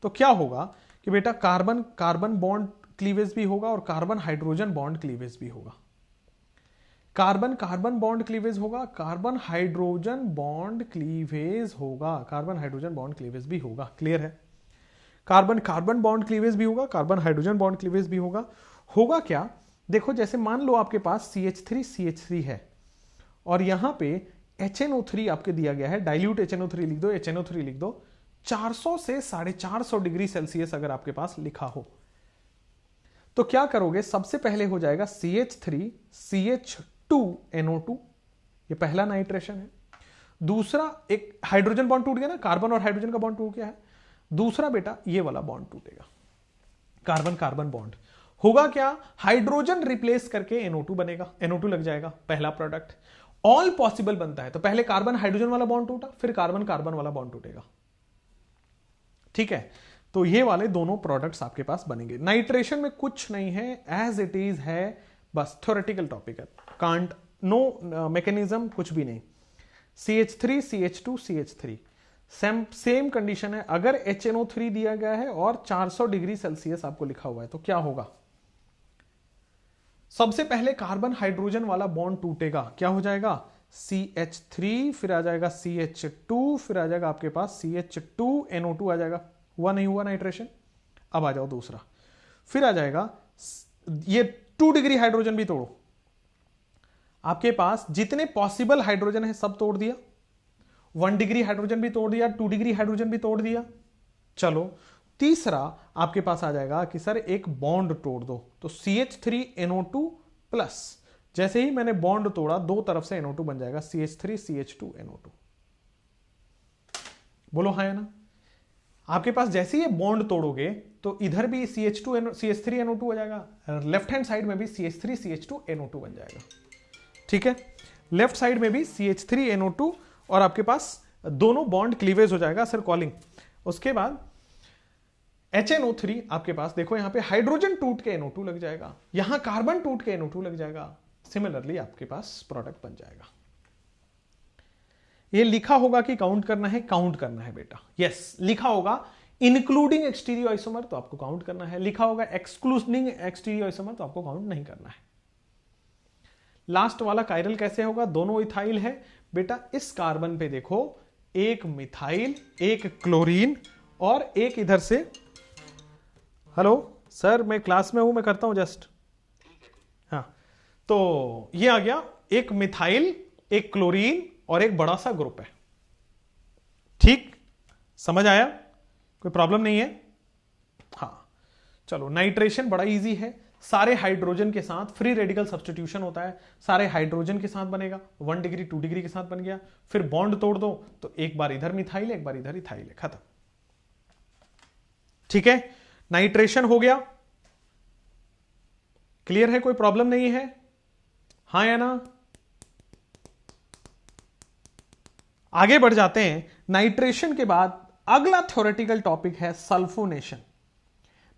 तो क्या होगा कि बेटा कार्बन कार्बन बॉन्ड क्लीवेज भी होगा और कार्बन हाइड्रोजन बॉन्ड क्लीवेज भी होगा। कार्बन कार्बन बॉन्ड क्लीवेज होगा, कार्बन हाइड्रोजन बॉन्ड क्लीवेज होगा, कार्बन हाइड्रोजन बॉन्ड क्लीवेज भी होगा। क्लियर है? कार्बन कार्बन बॉन्ड क्लीवेज भी होगा, कार्बन हाइड्रोजन बॉन्ड क्लीवेज भी होगा। होगा क्या? देखो, जैसे मान लो आपके पास CH3 है और यहां पे HNO3 आपके दिया गया है, डाइल्यूट HNO3 लिख दो, HNO3 लिख दो। 400 से 450 डिग्री सेल्सियस अगर आपके पास लिखा हो तो क्या करोगे? सबसे पहले हो जाएगा CH3 CH2NO2, ये पहला नाइट्रेशन है। दूसरा, एक हाइड्रोजन बॉन्ड टूट गया ना, कार्बन और हाइड्रोजन का बॉन्ड टूट गया है। दूसरा बेटा ये वाला बॉन्ड टूटेगा, कार्बन कार्बन बॉन्ड। होगा क्या? हाइड्रोजन रिप्लेस करके NO2 बनेगा, NO2 लग जाएगा, पहला प्रोडक्ट। ऑल पॉसिबल बनता है तो पहले कार्बन हाइड्रोजन वाला बॉन्ड टूटा, फिर कार्बन कार्बन वाला बॉन्ड टूटेगा, ठीक है। तो ये वाले दोनों प्रोडक्ट्स आपके पास बनेंगे। नाइट्रेशन में कुछ नहीं है, एज इट इज है, बस थ्योरेटिकल टॉपिक है, कांट, नो मैकेनिज्म, कुछ भी नहीं। CH3 CH2 CH3 same condition है। अगर HNO3 दिया गया है और 400 डिग्री सेल्सियस आपको लिखा हुआ है तो क्या होगा? सबसे पहले कार्बन हाइड्रोजन वाला बॉन्ड टूटेगा, क्या हो जाएगा? CH3, फिर आ जाएगा CH2, फिर आ जाएगा आपके पास CH2NO2 आ जाएगा। हुआ नहीं हुआ नाइट्रेशन? अब आ जाओ दूसरा, फिर आ जाएगा ये 2 डिग्री हाइड्रोजन भी तोड़ो, आपके पास जितने पॉसिबल हाइड्रोजन है सब तोड़ दिया। 1 डिग्री हाइड्रोजन भी तोड़ दिया, 2 डिग्री हाइड्रोजन भी तोड़ दिया। चलो तीसरा आपके पास आ जाएगा कि सर एक बॉन्ड तोड़ दो, तो CH3NO2 प्लस, जैसे ही मैंने बॉन्ड तोड़ा दो तरफ से NO2 बन जाएगा, CH3 CH2NO2। बोलो हाँ या ना? आपके पास जैसे ही बॉन्ड तोड़ोगे तो इधर भी CH3NO2 आ जाएगा, लेफ्ट हैंड साइड में भी CH3 CH2NO2 बन जाएगा, ठीक है। लेफ्ट साइड में भी CH3NO2 और आपके पास दोनों बॉन्ड क्लीवेज हो जाएगा, सर कॉलिंग। उसके बाद HNO3 आपके पास, देखो यहां पे हाइड्रोजन टूट के NO2 लग जाएगा, यहां कार्बन टूट के NO2 लग जाएगा। सिमिलरली आपके पास प्रोडक्ट बन जाएगा। ये लिखा होगा कि काउंट करना है, काउंट करना है बेटा, यस लिखा होगा इंक्लूडिंग एक्सटीरियो आइसोमर तो आपको काउंट करना है, लिखा होगा एक्सक्लूडिंग एक्सटीरियो आइसोमर तो आपको काउंट नहीं करना है। लास्ट वाला कायरल कैसे होगा? दोनों इथाइल है बेटा, इस कार्बन पे देखो एक मिथाइल, एक क्लोरीन और एक इधर से, हेलो सर मैं क्लास में हूं, मैं करता हूं जस्ट, हाँ। तो ये आ गया एक मिथाइल, एक क्लोरीन और एक बड़ा सा ग्रुप है, ठीक? समझ आया? कोई प्रॉब्लम नहीं है? हाँ चलो, नाइट्रेशन बड़ा इजी है, सारे हाइड्रोजन के साथ फ्री रेडिकल सब्स्टिट्यूशन होता है, सारे हाइड्रोजन के साथ बनेगा, 1 डिग्री 2 डिग्री के साथ बन गया, फिर बॉन्ड तोड़ दो तो एक बार इधर मिथाइल एक बार इधर इथाइल है, खत्म, ठीक है। नाइट्रेशन हो गया, क्लियर है? कोई प्रॉब्लम नहीं है? हाँ या ना? आगे बढ़ जाते हैं। नाइट्रेशन के बाद अगला थ्योरेटिकल टॉपिक है सल्फोनेशन।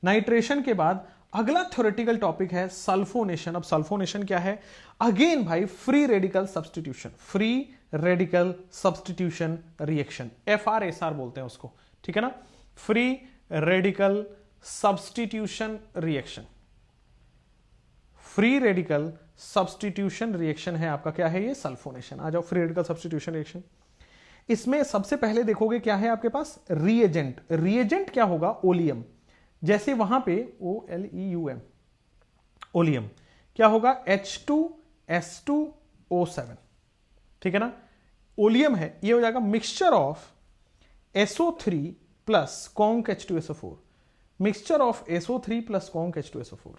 नाइट्रेशन के बाद अगला थ्योरेटिकल टॉपिक है सल्फोनेशन। अब सल्फोनेशन क्या है? अगेन भाई free radical substitution, free radical substitution reaction, FRSR बोलते हैं उसको, ठीक है ना, free radical substitution reaction. Free radical substitution reaction है आपका, क्या है ये? सल्फोनेशन। आ जाओ, फ्री रेडिकल सब्स्टिट्यूशन रिएक्शन। इसमें सबसे पहले देखोगे क्या है आपके पास? रिएजेंट। रिएजेंट क्या होगा? ओलियम। जैसे वहां पे OLEUM, ओलियम, क्या होगा? H2S2O7, ठीक है ना, ओलियम है, ये हो जाएगा mixture of SO3 plus conc H2SO4, mixture of SO3 plus conc H2SO4,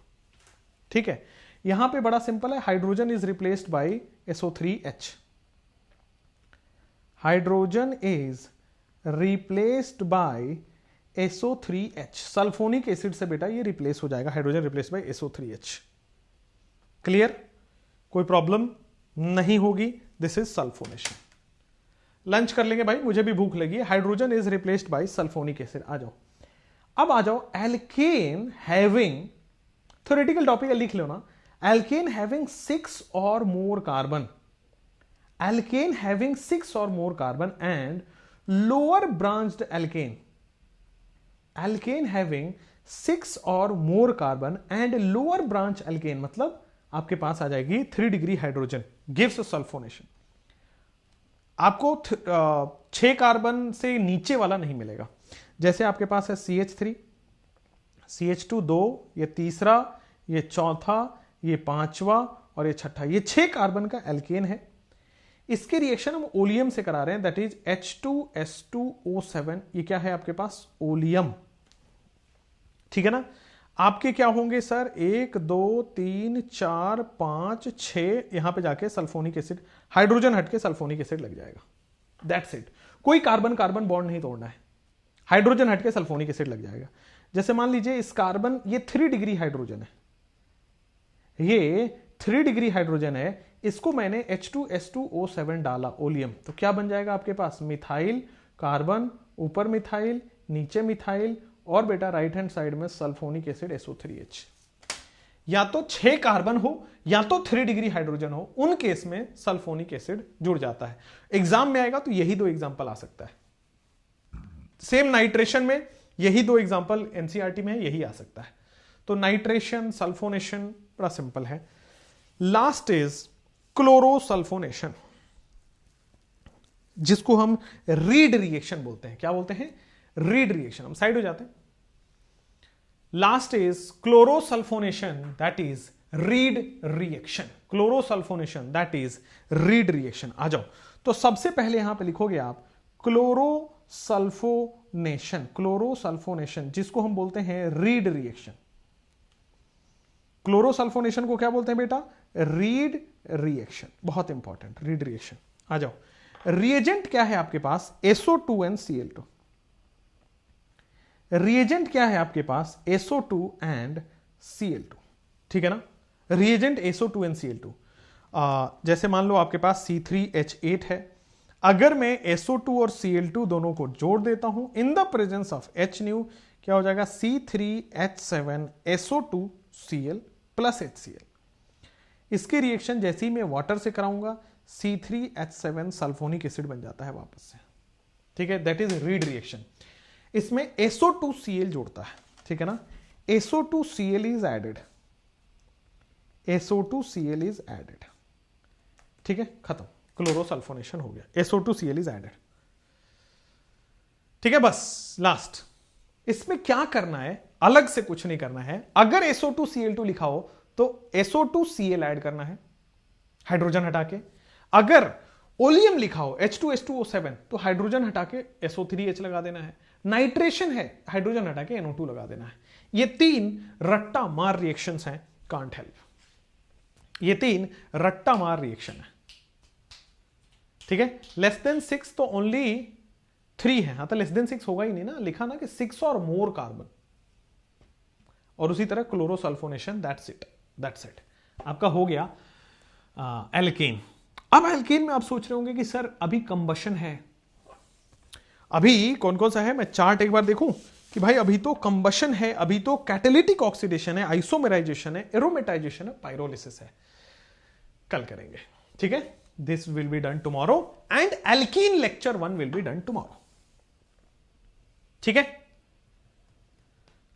ठीक है। यहां पे बड़ा सिंपल है, hydrogen is replaced bye SO3H, hydrogen is replaced bye SO3H, sulphonic acid से बेटा ये रिप्लेस हो जाएगा, hydrogen replace by SO3H। Clear? कोई प्रॉब्लम नहीं होगी। This is sulphonation. लंच कर लेंगे भाई, मुझे भी भूख लगी है। Hydrogen is replaced by sulphonic acid. आ जाओ, अब आ जाओ, एल्केन हैविंग, थ्योरेटिकल टॉपिक लिख लो ना, एल्केन हैविंग 6 और मोर कार्बन, एल्केन हैविंग 6 और more carbon and lower branched alkane, alkane having 6 और more carbon and lower branch alkane, मतलब आपके पास आ जाएगी 3 डिग्री हाइड्रोजन, गिव्स सल्फोनेशन। आपको 6 कार्बन से नीचे वाला नहीं मिलेगा। जैसे आपके पास है CH3, CH2 2, ये तीसरा, ये चौथा, ये पांचवा और ये छठा, ये 6 कार्बन का एल्केन है। इसके रिएक्शन हम ओलियम से करा रहे हैं, दैट इज H2S2O7, ये क्या है आपके पास? ओलियम, ठीक है ना। आपके क्या होंगे सर? 1 2 3 4 5 6, यहां पे जाके सल्फोनिक एसिड, हाइड्रोजन हटके सल्फोनिक एसिड लग जाएगा, दैट्स इट। कोई कार्बन कार्बन बॉन्ड नहीं तोड़ना है, हाइड्रोजन हटके सल्फोनिक एसिड लग जाएगा। जैसे मान लीजिए इस कार्बन, ये 3 डिग्री हाइड्रोजन है, ये 3 डिग्री हाइड्रोजन है, इसको मैंने H2S2O7 डाला, ओलियम, तो क्या बन जाएगा आपके पास? मिथाइल कार्बन, ऊपर मिथाइल, नीचे मिथाइल, और बेटा राइट हैंड साइड में सल्फोनिक एसिड SO3H। या तो 6 कार्बन हो या तो 3 डिग्री हाइड्रोजन हो, उन केस में सल्फोनिक एसिड जुड़ जाता है। एग्जाम में आएगा तो यही 2 एग्जांपल आ सकता है। सेम नाइट्रेशन में यही 2 एग्जांपल NCERT में यही आ सकता है। तो नाइट्रेशन, सल्फोनेशन बड़ा सिंपल है। लास्ट इज क्लोरोसल्फोनेशन, जिसको हम रीड रिएक्शन बोलते हैं। क्या बोलते हैं? Read reaction. हम साइड हो जाते हैं। Last is chlorosulphonation, that is read reaction. Chlorosulphonation that is read reaction. आ जाओ, तो सबसे पहले यहां पे लिखोगे आप क्लोरोसल्फोनेशन, क्लोरोसल्फोनेशन, जिसको हम बोलते हैं रीड रिएक्शन। क्लोरोसल्फोनेशन को क्या बोलते हैं बेटा? Read reaction. बहुत इंपॉर्टेंट, रीड रिएक्शन। आ जाओ, रिएजेंट क्या है आपके पास? SO2 and Cl2। रिएजेंट क्या है आपके पास? SO2 and Cl2, ठीक है ना। Reagent SO2 and Cl2। जैसे मान लो आपके पास C3H8 है, अगर मैं SO2 और Cl2 दोनों को जोड़ देता हूं इन the presence of H new, क्या हो जाएगा? C3H7SO2Cl plus HCl। इसकी रिएक्शन जैसे ही मैं वाटर से कराऊंगा, C3H7 सल्फोनिक एसिड बन जाता है वापस से, ठीक है। That is read reaction. इसमें SO2Cl जोड़ता है, ठीक है ना। SO2Cl is added, SO2Cl is added, ठीक है, खत्म। क्लोरोसल्फोनेशन हो गया, SO2Cl इज एडेड, ठीक है। बस लास्ट, इसमें क्या करना है? अलग से कुछ नहीं करना है। अगर SO2Cl2 लिखा हो तो SO2Cl ऐड करना है हाइड्रोजन हटा के। अगर ओलियम लिखा हो H2S2O7 तो हाइड्रोजन हटा के SO3H लगा देना है। नाइट्रेशन है, हाइड्रोजन हटा के NO2 लगा देना है। ये 3 रट्टा मार रिएक्शंस हैं, कांट हेल्प। ये 3 रट्टा मार रिएक्शन है, ठीक है। लेस देन 6 तो ओनली 3 है। हाँ, तो लेस देन 6 होगा ही नहीं ना, लिखा ना कि 6 और मोर कार्बन। और उसी तरह क्लोरोसल्फोनेशन, दैट्स इट, दैट्स इट, आपका हो गया एल्केन। अब एल्केन में आप सोच रहे होंगे कि सर अभी कंबशन है, अभी कौन कौन सा है, मैं चार्ट एक बार देखूं कि भाई अभी तो कंबशन है, अभी तो कैटेलिटिक ऑक्सीडेशन है, आइसोमेराइजेशन है, एरोमेटाइजेशन है, पाइरोलिसिस है। कल करेंगे, ठीक है। This will be done tomorrow and alkene lecture 1 will be done tomorrow, ठीक है।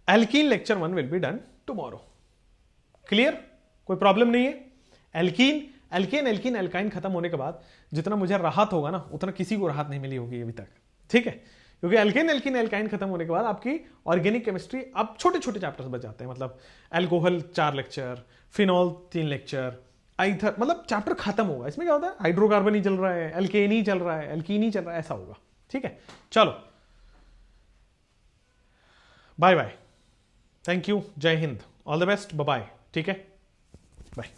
Alkene lecture 1 will be done tomorrow. Clear, कोई प्रॉब्लम नहीं है। एल्कीन एल्केन एल्कीन एल्काइन खत्म होने के बाद जितना मुझे राहत होगा ना, उतना किसी को राहत नहीं मिली होगी अभी तक, ठीक है। क्योंकि एल्केन एल्कीन एल्काइन खत्म होने के बाद आपकी ऑर्गेनिक केमिस्ट्री अब छोटे छोटे चैप्टर्स बच जाते हैं। मतलब alcohol 4 lecture, phenol 3 lecture, either, मतलब चैप्टर खत्म होगा। इसमें क्या होता है, हाइड्रोकार्बन ही चल रहा है, एल्केन ही चल रहा है, एल्कीन ही चल रहा है, ऐसा होगा, ठीक है। चलो बाय बाय, थैंक यू, जय हिंद, ऑल द बेस्ट, बाय, ठीक है, बाय।